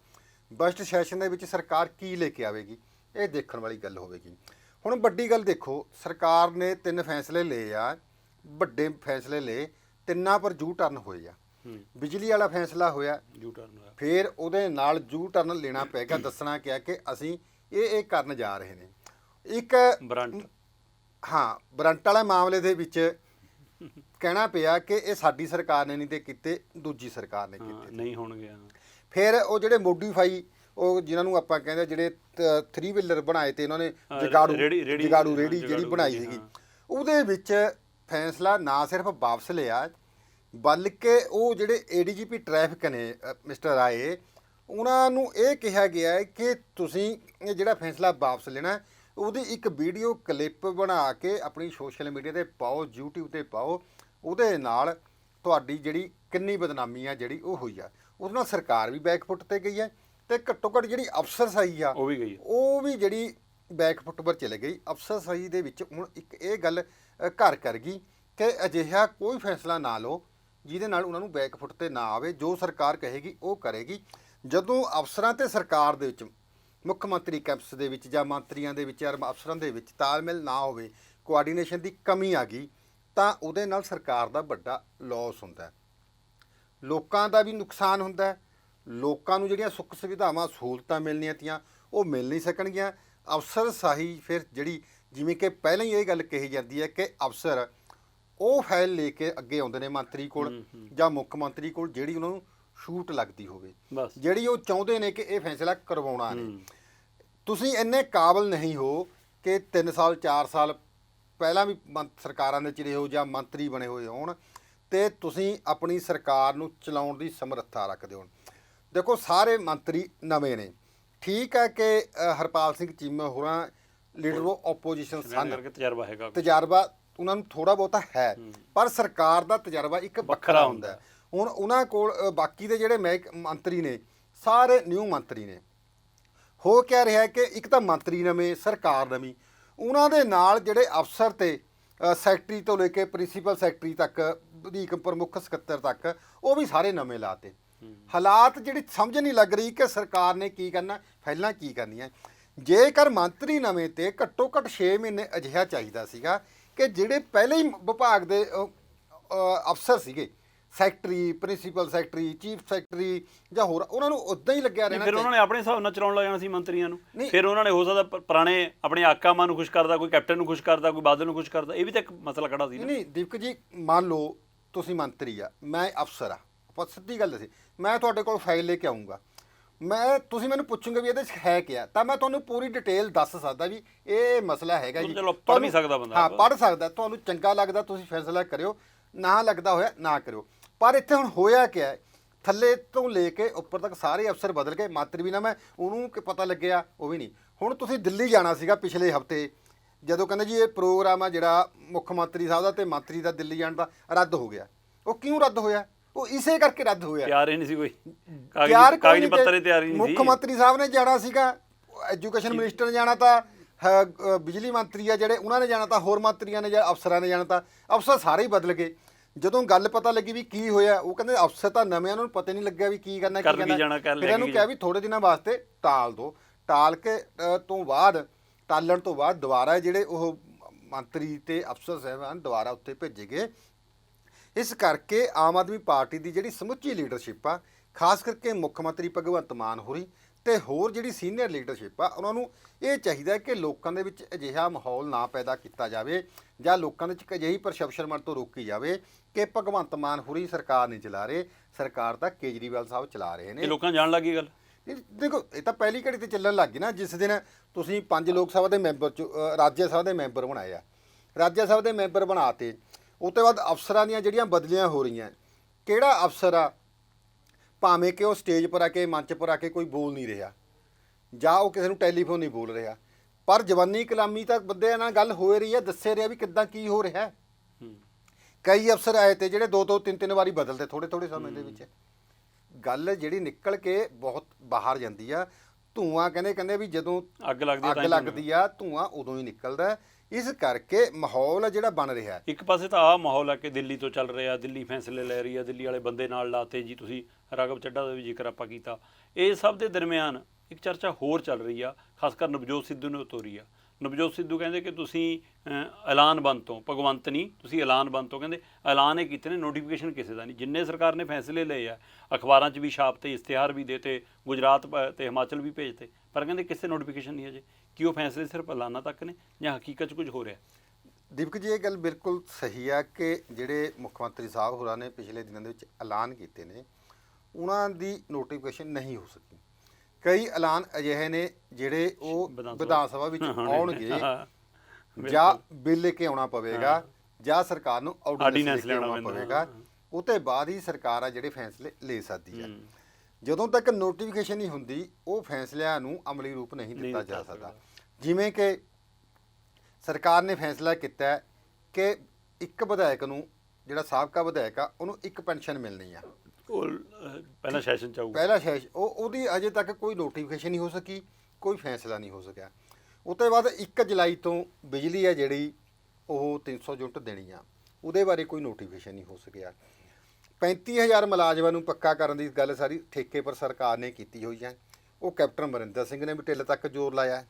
ਬਜਟ ਸੈਸ਼ਨ ਦੇ ਵਿੱਚ ਸਰਕਾਰ ਕੀ ਲੈ ਕੇ ਆਵੇਗੀ, ਇਹ ਦੇਖਣ ਵਾਲੀ ਗੱਲ ਹੋਵੇਗੀ। ਹੁਣ ਵੱਡੀ ਗੱਲ ਦੇਖੋ, ਸਰਕਾਰ ਨੇ 3 ਫੈਸਲੇ ਲਏ ਆ, ਵੱਡੇ ਫੈਸਲੇ ਲਏ, 3 ਪਰ ਯੂ ਟਰਨ ਹੋਏ ਆ। ਬਿਜਲੀ ਵਾਲਾ ਫੈਸਲਾ ਹੋਇਆ, ਯੂ ਟਰਨ ਹੋਇਆ, ਫਿਰ ਉਹਦੇ ਨਾਲ ਯੂ ਟਰਨ ਲੈਣਾ ਪਏਗਾ, ਦੱਸਣਾ ਕਿਹਾ ਕਿ ਅਸੀਂ ਇਹ ਕਰਨ ਜਾ ਰਹੇ ਨੇ। ਇੱਕ ਬਰੰਟ ਵਾਲੇ ਮਾਮਲੇ ਦੇ ਵਿੱਚ ਕਹਿਣਾ ਪਿਆ ਕਿ ਇਹ ਸਾਡੀ ਸਰਕਾਰ ਨੇ ਨਹੀਂ ਤੇ ਕੀਤੇ, ਦੂਜੀ ਸਰਕਾਰ ਨੇ ਕੀਤੇ, ਨਹੀਂ ਹੋਣਗੇ। ਫਿਰ ਉਹ ਜਿਹੜੇ ਮੋਡੀਫਾਈ, ਉਹ ਜਿਨ੍ਹਾਂ ਨੂੰ ਆਪਾਂ ਕਹਿੰਦੇ ਜਿਹੜੇ 3 ਵੀਲਰ ਬਣਾਏ ਤੇ ਇਹਨਾਂ ਨੇ ਜਗਾੜੂ ਰੇੜੀ ਜਿਹੜੀ ਬਣਾਈ ਸੀਗੀ, ਉਹਦੇ ਵਿੱਚ ਫੈਸਲਾ ਨਾ ਸਿਰਫ ਵਾਪਸ ਲਿਆ ਬਲਕਿ ਉਹ ਜਿਹੜੇ ਏਡੀਜੀਪੀ ਟ੍ਰੈਫਿਕ ਨੇ ਮਿਸਟਰ ਰਾਏ, ਉਹਨਾਂ ਨੂੰ ਇਹ ਕਿਹਾ ਗਿਆ ਹੈ ਕਿ ਤੁਸੀਂ ਇਹ ਜਿਹੜਾ ਫੈਸਲਾ ਵਾਪਸ ਲੈਣਾ, ਉਹਦੀ ਇੱਕ ਵੀਡੀਓ ਕਲਿੱਪ ਬਣਾ ਕੇ ਆਪਣੀ ਸੋਸ਼ਲ ਮੀਡੀਆ 'ਤੇ ਪਾਓ, YouTube 'ਤੇ ਪਾਓ। ਉਹਦੇ ਨਾਲ ਤੁਹਾਡੀ ਜਿਹੜੀ ਕਿੰਨੀ ਬਦਨਾਮੀ ਆ ਜਿਹੜੀ ਉਹ ਹੋਈ ਆ, ਉਹਦੇ ਨਾਲ ਸਰਕਾਰ ਵੀ ਬੈਕਫੁੱਟ 'ਤੇ ਗਈ ਹੈ ਤੇ ਘੱਟੋ ਘੱਟ ਜਿਹੜੀ ਅਫਸਰਸ਼ਾਹੀ ਆ ਉਹ ਵੀ ਜਿਹੜੀ ਬੈਕਫੁੱਟ ਪਰ ਚਲੇ ਗਈ। ਅਫਸਰਸ਼ਾਹੀ ਦੇ ਵਿੱਚ ਹੁਣ ਇੱਕ ਇਹ ਗੱਲ ਘਰ ਕਰ ਗਈ ਕਿ ਅਜਿਹਾ ਕੋਈ ਫੈਸਲਾ ਨਾ ਲਓ ਜਿਹਦੇ ਨਾਲ ਉਹਨਾਂ ਨੂੰ ਬੈਕਫੁੱਟ 'ਤੇ ਨਾ ਆਵੇ। ਜੋ ਸਰਕਾਰ ਕਹੇਗੀ ਉਹ ਕਰੇਗੀ। ਜਦੋਂ ਅਫਸਰਾਂ ਤੇ ਸਰਕਾਰ ਦੇ ਵਿੱਚ, ਮੁੱਖ ਮੰਤਰੀ ਕੈਂਪਸ ਦੇ ਵਿੱਚ ਜਾਂ ਮੰਤਰੀਆਂ ਦੇ ਵਿੱਚ ਜਾਂ ਅਫਸਰਾਂ ਦੇ ਵਿੱਚ ਤਾਲਮੇਲ ਨਾ ਹੋਵੇ, ਕੋਆਰਡੀਨੇਸ਼ਨ ਦੀ ਕਮੀ ਆ ਗਈ, ਤਾਂ ਉਹਦੇ ਨਾਲ ਸਰਕਾਰ ਦਾ ਵੱਡਾ ਲਾਸ ਹੁੰਦਾ, ਲੋਕਾਂ ਦਾ ਵੀ ਨੁਕਸਾਨ ਹੁੰਦਾ। ਲੋਕਾਂ ਨੂੰ ਜਿਹੜੀਆਂ ਸੁੱਖ ਸੁਵਿਧਾਵਾਂ ਸਹੂਲਤਾਂ ਮਿਲਣੀਆਂ ਤੀਆਂ ਉਹ ਮਿਲ ਨਹੀਂ ਸਕਣਗੀਆਂ। ਅਫਸਰਸ਼ਾਹੀ ਫਿਰ ਜਿਹੜੀ, ਜਿਵੇਂ ਕਿ ਪਹਿਲਾਂ ਹੀ ਇਹ ਗੱਲ ਕਹੀ ਜਾਂਦੀ ਹੈ ਕਿ ਅਫਸਰ ਉਹ ਫਾਈਲ ਲੈ ਕੇ ਅੱਗੇ ਆਉਂਦੇ ਨੇ ਮੰਤਰੀ ਕੋਲ ਜਾਂ ਮੁੱਖ ਮੰਤਰੀ ਕੋਲ ਜਿਹੜੀ ਉਹਨਾਂ ਨੂੰ ਛੂਟ ਲੱਗਦੀ ਹੋਵੇ, ਜਿਹੜੀ ਉਹ ਚਾਹੁੰਦੇ ਨੇ ਕਿ ਇਹ ਫੈਸਲਾ ਕਰਵਾਉਣਾ ਨੇ। ਤੁਸੀਂ ਇੰਨੇ ਕਾਬਲ ਨਹੀਂ ਹੋ ਕਿ 3 ਸਾਲ 4 ਸਾਲ ਪਹਿਲਾਂ ਵੀ ਸਰਕਾਰਾਂ ਦੇ 'ਚ ਰਹੇ ਹੋ ਜਾਂ ਮੰਤਰੀ ਬਣੇ ਹੋਏ ਹੋਣ ਤੇ ਤੁਸੀਂ ਆਪਣੀ ਸਰਕਾਰ ਨੂੰ ਚਲਾਉਣ ਦੀ ਸਮਰੱਥਾ ਰੱਖਦੇ ਹੋ। ਦੇਖੋ, ਸਾਰੇ ਮੰਤਰੀ ਨਵੇਂ ਨੇ, ਠੀਕ ਹੈ ਕਿ ਹਰਪਾਲ ਸਿੰਘ ਚੀਮਾ ਹੋਰਾਂ ਲੀਡਰ ਆਫ ਆਪੋਜੀਸ਼ਨ ਸਨ, ਤਜਰਬਾ ਉਹਨਾਂ ਨੂੰ ਥੋੜਾ ਬਹੁਤਾ ਹੈ, ਪਰ ਸਰਕਾਰ ਦਾ ਤਜਰਬਾ ਇੱਕ ਵੱਖਰਾ ਹੁੰਦਾ। ਹੁਣ ਉਹਨਾਂ ਕੋਲ ਬਾਕੀ ਦੇ ਜਿਹੜੇ ਮੰਤਰੀ ਨੇ ਸਾਰੇ ਨਿਊ ਮੰਤਰੀ ਨੇ। ਹੋ ਕਿਆ ਰਿਹਾ ਕਿ ਇੱਕ ਤਾਂ ਮੰਤਰੀ ਨਵੇਂ, ਸਰਕਾਰ ਨਵੀਂ, ਉਹਨਾਂ ਦੇ ਨਾਲ ਜਿਹੜੇ ਅਫਸਰ ਤੇ ਸੈਕਟਰੀ ਤੋਂ ਲੈ ਕੇ ਪ੍ਰਿੰਸੀਪਲ ਸੈਕਟਰੀ ਤੱਕ, ਵਧੀਕ ਪ੍ਰਮੁੱਖ ਸਕੱਤਰ ਤੱਕ, ਉਹ ਵੀ ਸਾਰੇ ਨਵੇਂ ਲਾਤੇ। ਹਾਲਾਤ ਜਿਹੜੀ ਸਮਝ ਨਹੀਂ ਲੱਗ ਰਹੀ ਕਿ ਸਰਕਾਰ ਨੇ ਕੀ ਕਰਨਾ, ਫਾਈਲਾਂ ਕੀ ਕਰਨੀਆਂ। ਜੇਕਰ ਮੰਤਰੀ ਨਵੇਂ ਤੇ ਘੱਟੋ ਘੱਟ 6 ਮਹੀਨੇ ਅਜਿਹਾ ਚਾਹੀਦਾ ਸੀਗਾ ਕਿ ਜਿਹੜੇ ਪਹਿਲੇ ਹੀ ਵਿਭਾਗ ਦੇ ਅਫਸਰ ਸੀਗੇ, secretary, principal secretary, chief secretary ਜਾਂ ਹੋਰ ਉਹਨਾਂ ਨੂੰ ਉਦਾਂ ਹੀ ਲੱਗਿਆ ਰਹਿਣਾ ਫਿਰ ਉਹਨਾਂ ਨੇ ਆਪਣੇ ਹਿਸਾਬ ਨਾਲ ਚਲਾਉਣ ਲੱਗ ਜਾਣਾ ਸੀ ਮੰਤਰੀਆਂ ਨੂੰ। ਨਹੀਂ। ਫਿਰ ਉਹਨਾਂ ਨੇ ਹੋ ਸਕਦਾ ਪੁਰਾਣੇ ਆਪਣੇ ਆਕਾਮਾਂ ਨੂੰ ਖੁਸ਼ ਕਰਦਾ, ਕੋਈ ਕੈਪਟਨ ਨੂੰ ਖੁਸ਼ ਕਰਦਾ, ਕੋਈ ਬਾਦਲ ਨੂੰ ਖੁਸ਼ ਕਰਦਾ। ਇਹ ਵੀ ਤਾਂ ਇੱਕ ਮਸਲਾ ਖੜਾ ਸੀ ਨਾ। ਨਹੀਂ ਦੀਪਕ ਜੀ, ਮੰਨ ਲਓ ਤੁਸੀਂ ਮੰਤਰੀ ਆ, ਮੈਂ ਅਫਸਰ ਆ, ਆਪਾਂ ਸਿੱਧੀ ਗੱਲ ਦੱਸੀ, ਮੈਂ ਤੁਹਾਡੇ ਕੋਲ ਫਾਈਲ ਲੈ ਕੇ ਆਉਂਗਾ, ਤੁਸੀਂ ਮੈਨੂੰ ਪੁੱਛੋਗੇ ਵੀ ਇਹਦੇ 'ਚ ਹੈ ਕਿਆ, ਤਾਂ ਮੈਂ ਤੁਹਾਨੂੰ ਪੂਰੀ ਡਿਟੇਲ ਦੱਸ ਸਕਦਾ ਵੀ ਇਹ ਮਸਲਾ ਹੈਗਾ ਜੀ। ਚਲੋ ਪੜ੍ਹ ਨਹੀਂ ਸਕਦਾ ਬੰਦਾ। ਹਾਂ, ਪੜ੍ਹ ਸਕਦਾ, ਤੁਹਾਨੂੰ ਚੰਗਾ ਲੱਗਦਾ ਤੁਸੀਂ ਫੈਸਲਾ ਕਰਿਓ, ਨਾ ਲੱਗਦਾ ਹੋਇਆ ਨਾ ਕਰਿਓ। ਪਰ ਇੱਥੇ ਹੁਣ ਹੋਇਆ ਕਿਆ ਹੈ, ਥੱਲੇ ਤੋਂ ਲੈ ਕੇ ਉੱਪਰ ਤੱਕ ਸਾਰੇ ਅਫਸਰ ਬਦਲ ਗਏ। ਮੰਤਰੀ ਵੀ ਨਾ ਮੈਂ ਉਹਨੂੰ ਕਿ ਪਤਾ ਲੱਗਿਆ ਉਹ ਵੀ ਨਹੀਂ। ਹੁਣ ਤੁਸੀਂ ਦਿੱਲੀ ਜਾਣਾ ਸੀਗਾ ਪਿਛਲੇ ਹਫਤੇ, ਜਦੋਂ ਕਹਿੰਦੇ ਜੀ ਇਹ ਪ੍ਰੋਗਰਾਮ ਆ ਜਿਹੜਾ ਮੁੱਖ ਮੰਤਰੀ ਸਾਹਿਬ ਦਾ ਤੇ ਮੰਤਰੀ ਦਾ ਦਿੱਲੀ ਜਾਣ ਦਾ ਰੱਦ ਹੋ ਗਿਆ। ਉਹ ਕਿਉਂ ਰੱਦ ਹੋਇਆ? ਉਹ ਇਸੇ ਕਰਕੇ ਰੱਦ ਹੋਇਆ, ਤਿਆਰ ਹੀ ਨਹੀਂ ਸੀ ਕੋਈ ਕਾਗਜ਼ ਪੱਤਰ, ਤਿਆਰ ਹੀ ਨਹੀਂ ਸੀ। ਮੁੱਖ ਮੰਤਰੀ ਸਾਹਿਬ ਨੇ ਜਾਣਾ ਸੀਗਾ, ਐਜੂਕੇਸ਼ਨ ਮਿਨਿਸਟਰ ਨੇ ਜਾਣਾ ਤਾਂ ਬਿਜਲੀ ਮੰਤਰੀ ਆ ਜਿਹੜੇ ਉਹਨਾਂ ਨੇ ਜਾਣਾ ਤਾਂ ਹੋਰ ਮੰਤਰੀਆਂ ਨੇ ਜਾਂ ਅਫਸਰਾਂ ਨੇ ਜਾਣਾ ਤਾਂ ਅਫਸਰ ਸਾਰੇ ਹੀ ਬਦਲ ਗਏ। ਜਦੋਂ ਗੱਲ ਪਤਾ ਲੱਗੀ ਵੀ ਕੀ ਹੋਇਆ, ਉਹ ਕਹਿੰਦੇ ਅਫਸਰ ਤਾਂ ਨਵੇਂ, ਉਹਨਾਂ ਨੂੰ ਪਤਾ ਨਹੀਂ ਲੱਗਿਆ ਵੀ ਕੀ ਕਰਨਾ ਕੀ ਕਰਨਾ। ਫਿਰ ਇਹਨੂੰ ਕਿਹਾ ਵੀ ਥੋੜੇ ਦਿਨਾਂ ਵਾਸਤੇ ਟਾਲ ਦਿਓ। ਟਾਲ ਕੇ ਟਾਲਣ ਤੋਂ ਬਾਅਦ ਦੁਬਾਰਾ ਜਿਹੜੇ ਉਹ ਮੰਤਰੀ ਤੇ ਅਫਸਰ ਸਾਹਿਬਾਨ ਦੁਬਾਰਾ ਉੱਥੇ ਭੇਜੇ ਗਏ। ਇਸ ਕਰਕੇ ਆਮ ਆਦਮੀ ਪਾਰਟੀ ਦੀ ਜਿਹੜੀ ਸਮੁੱਚੀ ਲੀਡਰਸ਼ਿਪ ਆ, ਖਾਸ ਕਰਕੇ ਮੁੱਖ ਮੰਤਰੀ ਭਗਵੰਤ ਮਾਨ ਹੋਰੀ ਤੇ ਹੋਰ ਜਿਹੜੀ ਸੀਨੀਅਰ ਲੀਡਰਸ਼ਿਪ ਆ, ਉਹਨਾਂ ਨੂੰ ਇਹ ਚਾਹੀਦਾ ਕਿ ਲੋਕਾਂ ਦੇ ਵਿੱਚ ਅਜਿਹਾ ਮਾਹੌਲ ਨਾ ਪੈਦਾ ਕੀਤਾ ਜਾਵੇ ਜਾਂ ਲੋਕਾਂ ਦੇ ਵਿੱਚ ਅਜਿਹੀ ਪਰਸੈਪਸ਼ਨ ਬਣ ਤੋਂ ਰੋਕੀ ਜਾਵੇ ਕਿ ਭਗਵੰਤ ਮਾਨ ਹੋਰੀ ਸਰਕਾਰ ਨਹੀਂ ਚਲਾ ਰਹੇ, ਸਰਕਾਰ ਤਾਂ ਕੇਜਰੀਵਾਲ ਸਾਹਿਬ ਚਲਾ ਰਹੇ ਨੇ। ਇਹ ਲੋਕਾਂ ਜਾਣ ਲੱਗੀ ਗੱਲ। ਦੇਖੋ, ਇਹ ਤਾਂ ਪਹਿਲੀ ਘੜੀ ਤੇ ਚੱਲਣ ਲੱਗ ਗਈ ਨਾ। ਜਿਸ ਦਿਨ ਤੁਸੀਂ 5 ਲੋਕ ਸਭਾ ਦੇ ਮੈਂਬਰ ਰਾਜ ਸਭਾ ਦੇ ਮੈਂਬਰ ਬਣਾਏ ਆ, ਰਾਜ ਸਭਾ ਦੇ ਮੈਂਬਰ ਬਣਾਤੇ, ਉਹ ਤੋਂ ਬਾਅਦ ਅਫਸਰਾਂ ਦੀਆਂ ਜਿਹੜੀਆਂ ਬਦਲੀਆਂ ਹੋ ਰਹੀਆਂ, ਕਿਹੜਾ ਅਫਸਰ ਆ ਭਾਵੇਂ ਕਿ ਉਹ ਸਟੇਜ ਪਰ ਆ ਕੇ ਮੰਚ ਪਰ ਆ ਕੇ ਕੋਈ ਬੋਲ ਨਹੀਂ ਰਿਹਾ ਜਾਂ ਉਹ ਕਿਸੇ ਨੂੰ ਟੈਲੀਫੋਨ ਨਹੀਂ ਬੋਲ ਰਿਹਾ, ਪਰ ਜਵਾਨੀ ਕਲਾਮੀ ਤਾਂ ਬੰਦਿਆਂ ਨਾਲ ਗੱਲ ਹੋ ਰਹੀ ਹੈ, ਦੱਸੇ ਰਿਹਾ ਵੀ ਕਿੱਦਾਂ ਕੀ ਹੋ ਰਿਹਾ। ਕਈ ਅਫਸਰ ਆਏ ਤੇ ਜਿਹੜੇ 2-2 3-3 ਵਾਰੀ ਬਦਲਦੇ ਥੋੜੇ ਸਮੇਂ ਦੇ ਵਿੱਚ। ਗੱਲ ਜਿਹੜੀ ਨਿਕਲ ਕੇ ਬਹੁਤ ਬਾਹਰ ਜਾਂਦੀ ਆ। ਧੂਆਂ ਕਹਿੰਦੇ ਵੀ ਜਦੋਂ ਅੱਗ ਲੱਗਦੀ ਆ ਧੂਆਂ ਉਦੋਂ ਹੀ ਨਿਕਲਦਾ। ਇਸ ਕਰਕੇ ਮਾਹੌਲ ਜਿਹੜਾ ਬਣ ਰਿਹਾ, ਇੱਕ ਪਾਸੇ ਤਾਂ ਆਹ ਮਾਹੌਲ ਹੈ ਕਿ ਦਿੱਲੀ ਤੋਂ ਚੱਲ ਰਿਹਾ, ਦਿੱਲੀ ਫੈਸਲੇ ਲੈ ਰਹੀ ਆ, ਦਿੱਲੀ ਵਾਲੇ ਬੰਦੇ ਨਾਲ ਲਾਤੇ ਜੀ, ਤੁਸੀਂ ਰਾਘਵ ਚੱਡਾ ਦਾ ਵੀ ਜ਼ਿਕਰ ਆਪਾਂ ਕੀਤਾ। ਇਹ ਸਭ ਦੇ ਦਰਮਿਆਨ ਇੱਕ ਚਰਚਾ ਹੋਰ ਚੱਲ ਰਹੀ ਆ, ਖਾਸ ਕਰ ਨਵਜੋਤ ਸਿੱਧੂ ਨੇ ਤੋਰੀ ਆ। ਨਵਜੋਤ ਸਿੱਧੂ ਕਹਿੰਦੇ ਕਿ ਤੁਸੀਂ ਐਲਾਨਬੰਦ ਤੋਂ, ਭਗਵੰਤ ਨਹੀਂ, ਤੁਸੀਂ ਐਲਾਨਬੰਦ ਤੋਂ, ਕਹਿੰਦੇ ਐਲਾਨ ਇਹ ਕੀਤੇ ਨੇ, ਨੋਟੀਫਿਕੇਸ਼ਨ ਕਿਸੇ ਦਾ ਨਹੀਂ। ਜਿੰਨੇ ਸਰਕਾਰ ਨੇ ਫੈਸਲੇ ਲਏ ਆ, ਅਖਬਾਰਾਂ 'ਚ ਵੀ ਛਾਪ ਤੇ, ਇਸ਼ਤਿਹਾਰ ਵੀ ਦੇਤੇ, ਗੁਜਰਾਤ ਤੇ ਹਿਮਾਚਲ ਵੀ ਭੇਜਤੇ, ਪਰ ਕਹਿੰਦੇ ਕਿਸੇ ਨੋਟੀਫਿਕੇਸ਼ਨ ਨਹੀਂ ਅਜੇ। ਕਿ ਉਹ ਫੈਸਲੇ ਸਿਰਫ ਐਲਾਨਾਂ ਤੱਕ ਨੇ ਜਾਂ ਹਕੀਕਤ 'ਚ ਕੁਝ ਹੋ ਰਿਹਾ? ਦੀਪਕ ਜੀ, ਇਹ ਗੱਲ ਬਿਲਕੁਲ ਸਹੀ ਆ ਕਿ ਜਿਹੜੇ ਮੁੱਖ ਮੰਤਰੀ ਸਾਹਿਬ ਹੋਰਾਂ ਨੇ ਪਿਛਲੇ ਦਿਨਾਂ ਦੇ ਵਿੱਚ ਐਲਾਨ ਕੀਤੇ ਨੇ, ਉਹਨਾਂ ਦੀ ਨੋਟੀਫਿਕੇਸ਼ਨ ਨਹੀਂ ਹੋ ਸਕੀ। ਕਈ ਐਲਾਨ ਅਜਿਹੇ ਨੇ ਜਿਹੜੇ ਉਹ ਵਿਧਾਨ ਸਭਾ ਵਿੱਚ ਆਉਣਗੇ, ਜਾਂ ਬਿੱਲ ਲੈ ਕੇ ਆਉਣਾ ਪਵੇਗਾ ਜਾਂ ਸਰਕਾਰ ਨੂੰ ਆਰਡੀਨੈਂਸ ਲੈ ਕੇ ਆਉਣਾ ਪਵੇਗਾ। ਉਹ ਤੋਂ ਬਾਅਦ ਹੀ ਸਰਕਾਰ ਆ ਜਿਹੜੇ ਫੈਸਲੇ ਲੈ ਸਕਦੀ ਹੈ। ਜਦੋਂ ਤੱਕ ਨੋਟੀਫਿਕੇਸ਼ਨ ਨਹੀਂ ਹੁੰਦੀ, ਉਹ ਫੈਸਲਿਆਂ ਨੂੰ ਅਮਲੀ ਰੂਪ ਨਹੀਂ ਦਿੱਤਾ ਜਾ ਸਕਦਾ। ਜਿਵੇਂ ਕਿ ਸਰਕਾਰ ਨੇ ਫੈਸਲਾ ਕੀਤਾ ਕਿ ਇੱਕ ਵਿਧਾਇਕ ਨੂੰ, ਜਿਹੜਾ ਸਾਬਕਾ ਵਿਧਾਇਕ ਆ, ਉਹਨੂੰ ਇੱਕ ਪੈਨਸ਼ਨ ਮਿਲਣੀ ਆ। ਉਹ ਪਹਿਲਾ ਸੈਸ਼ਨ ਚ ਆਊਗਾ, ਪਹਿਲਾ ਸੈਸ਼ਨ, ਉਹਦੀ ਅਜੇ ਤੱਕ ਕੋਈ ਨੋਟੀਫਿਕੇਸ਼ਨ ਨਹੀਂ ਹੋ ਸਕੀ, ਕੋਈ ਫੈਸਲਾ ਨਹੀਂ ਹੋ ਸਕਿਆ। ਉਹ ਤੋਂ ਬਾਅਦ 1 ਜੁਲਾਈ ਤੋਂ ਬਿਜਲੀ ਹੈ ਜਿਹੜੀ ਉਹ 300 ਯੂਨਿਟ ਦੇਣੀ ਆ, ਉਹਦੇ ਬਾਰੇ ਕੋਈ ਨੋਟੀਫਿਕੇਸ਼ਨ ਨਹੀਂ ਹੋ ਸਕਿਆ। 35,000 ਮੁਲਾਜ਼ਮਾਂ ਨੂੰ ਪੱਕਾ ਕਰਨ ਦੀ ਗੱਲ ਸਾਰੀ ਠੇਕੇ ਪਰ ਸਰਕਾਰ ਨੇ ਕੀਤੀ ਹੋਈ ਹੈ। ਉਹ ਕੈਪਟਨ ਅਮਰਿੰਦਰ ਸਿੰਘ ਨੇ ਵੀ ਢਿੱਲ ਤੱਕ ਜ਼ੋਰ ਲਾਇਆ,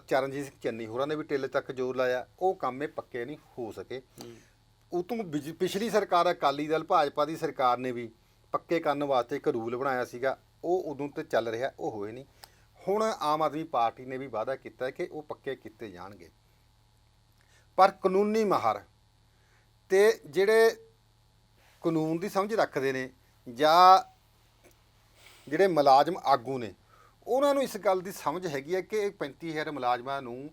ਚਰਨਜੀਤ ਸਿੰਘ ਚੰਨੀ ਹੋਰਾਂ ਨੇ ਵੀ ਢਿੱਲ ਤੱਕ ਜ਼ੋਰ ਲਾਇਆ। ਉਹ ਕੰਮ ਇਹ ਪੱਕੇ ਨਹੀਂ ਹੋ ਸਕੇ। ਉਹ ਤੋਂ ਪਿਛਲੀ ਸਰਕਾਰ, ਅਕਾਲੀ ਦਲ ਭਾਜਪਾ ਦੀ ਸਰਕਾਰ ਨੇ ਵੀ ਪੱਕੇ ਕਰਨ ਵਾਸਤੇ ਇੱਕ ਰੂਲ ਬਣਾਇਆ ਸੀਗਾ, ਉਹ ਉਦੋਂ ਤੇ ਚੱਲ ਰਿਹਾ, ਉਹ ਹੋਏ ਨਹੀਂ। ਹੁਣ ਆਮ ਆਦਮੀ ਪਾਰਟੀ ਨੇ ਵੀ ਵਾਅਦਾ ਕੀਤਾ ਕਿ ਉਹ ਪੱਕੇ ਕੀਤੇ ਜਾਣਗੇ, ਪਰ ਕਾਨੂੰਨੀ ਮਾਹਰ ਤੇ ਜਿਹੜੇ ਕਾਨੂੰਨ ਦੀ ਸਮਝ ਰੱਖਦੇ ਨੇ ਜਾਂ ਜਿਹੜੇ ਮੁਲਾਜ਼ਮ ਆਗੂ ਨੇ, ਉਹਨਾਂ ਨੂੰ ਇਸ ਗੱਲ ਦੀ ਸਮਝ ਹੈਗੀ ਹੈ ਕਿ 35,000 ਮੁਲਾਜ਼ਮਾਂ ਨੂੰ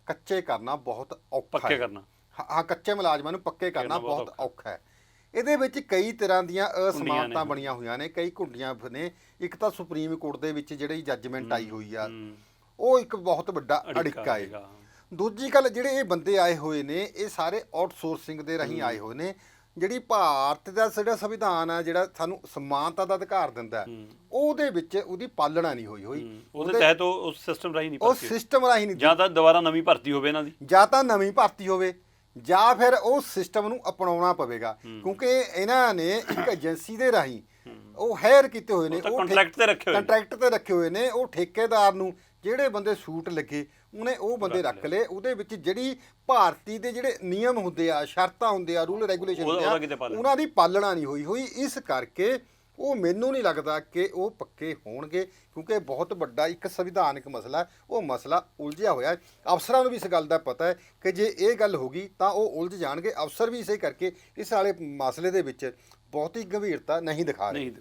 ਕੱਚੇ ਕਰਨਾ ਬਹੁਤ ਔਖਾ ਹੈ। ਪੱਕੇ ਕਰਨਾ, ਹਾਂ, ਕੱਚੇ ਮੁਲਾਜ਼ਮਾਂ ਨੂੰ ਪੱਕੇ ਕਰਨਾ ਬਹੁਤ ਔਖਾ ਹੈ। ਇਹਦੇ ਵਿੱਚ ਕਈ ਤਰ੍ਹਾਂ ਦੀਆਂ ਅਸਮਾਨਤਾਂ ਬਣੀਆਂ ਹੋਈਆਂ ਨੇ, ਕਈ ਘੁੰਡੀਆਂ ਨੇ। ਇੱਕ ਤਾਂ ਸੁਪਰੀਮ ਕੋਰਟ ਦੇ ਵਿੱਚ ਜਿਹੜੀ ਜੱਜਮੈਂਟ ਆਈ ਹੋਈ ਆ, ਉਹ ਇੱਕ ਬਹੁਤ ਵੱਡਾ ਅੜਿੱਕਾ ਹੈ। ਦੂਜੀ ਗੱਲ, ਜਿਹੜੇ ਇਹ ਬੰਦੇ ਆਏ ਹੋਏ ਨੇ, ਇਹ ਸਾਰੇ ਆਊਟਸੋਰਸਿੰਗ ਦੇ ਰਾਹੀਂ ਆਏ ਹੋਏ ਨੇ। ਜਿਹੜੀ ਭਾਰਤ ਦਾ ਜਿਹੜਾ ਸੰਵਿਧਾਨ ਆ, ਜਿਹੜਾ ਸਾਨੂੰ ਸਮਾਨਤਾ ਦਾ ਅਧਿਕਾਰ ਦਿੰਦਾ, ਉਹਦੇ ਵਿੱਚ ਉਹਦੀ ਪਾਲਣਾ ਨਹੀਂ ਹੋਈ। ਉਹਦੇ ਤਹਿਤ ਉਸ ਸਿਸਟਮ ਰਾਹੀਂ ਨਹੀਂ, ਉਹ ਸਿਸਟਮ ਰਾਹੀਂ ਨਹੀਂ, ਜਾਂ ਤਾਂ ਦੁਬਾਰਾ ਨਵੀਂ ਭਰਤੀ ਹੋਵੇ ਇਹਨਾਂ ਦੀ, ਜਾਂ ਤਾਂ ਨਵੀਂ ਭਰਤੀ ਹੋਵੇ, ਜਾਂ ਫਿਰ ਉਹ ਸਿਸਟਮ ਨੂੰ ਅਪਣਾਉਣਾ ਪਵੇਗਾ। ਕਿਉਂਕਿ ਇਹਨਾਂ ਨੇ ਇੱਕ ਏਜੰਸੀ ਦੇ ਰਾਹੀਂ ਉਹ ਹਾਇਰ ਕੀਤੇ ਹੋਏ ਨੇ, ਉਹ ਕੰਟਰੈਕਟ ਤੇ ਰੱਖੇ ਹੋਏ ਨੇ, ਉਹ ਠੇਕੇਦਾਰ ਨੂੰ ਜਿਹੜੇ ਬੰਦੇ ਸੂਟ ਲੱਗੇ ਉਹਨੇ ਉਹ ਬੰਦੇ ਰੱਖ ਲਏ। ਉਹਦੇ ਵਿੱਚ ਜਿਹੜੀ ਭਾਰਤੀ ਦੇ ਜਿਹੜੇ ਨਿਯਮ ਹੁੰਦੇ ਆ, ਸ਼ਰਤਾਂ ਹੁੰਦੇ ਆ, ਰੂਲ ਰੈਗੂਲੇਸ਼ਨ ਹੁੰਦੇ ਆ, ਉਹਨਾਂ ਦੀ ਪਾਲਣਾ ਨਹੀਂ ਹੋਈ। ਇਸ ਕਰਕੇ ਉਹ ਮੈਨੂੰ ਨਹੀਂ ਲੱਗਦਾ ਕਿ ਉਹ ਪੱਕੇ ਹੋਣਗੇ, ਕਿਉਂਕਿ ਬਹੁਤ ਵੱਡਾ ਇੱਕ ਸੰਵਿਧਾਨਕ ਮਸਲਾ, ਉਹ ਮਸਲਾ ਉਲਝਿਆ ਹੋਇਆ। ਅਫਸਰਾਂ ਨੂੰ ਵੀ ਇਸ ਗੱਲ ਦਾ ਪਤਾ ਹੈ ਕਿ ਜੇ ਇਹ ਗੱਲ ਹੋ ਗਈ ਤਾਂ ਉਹ ਉਲਝ ਜਾਣਗੇ। ਅਫਸਰ ਵੀ ਇਸੇ ਕਰਕੇ ਇਸ ਵਾਲੇ ਮਸਲੇ ਦੇ ਵਿੱਚ ਬਹੁਤੀ ਗੰਭੀਰਤਾ ਨਹੀਂ ਦਿਖਾ ਰਹੇ।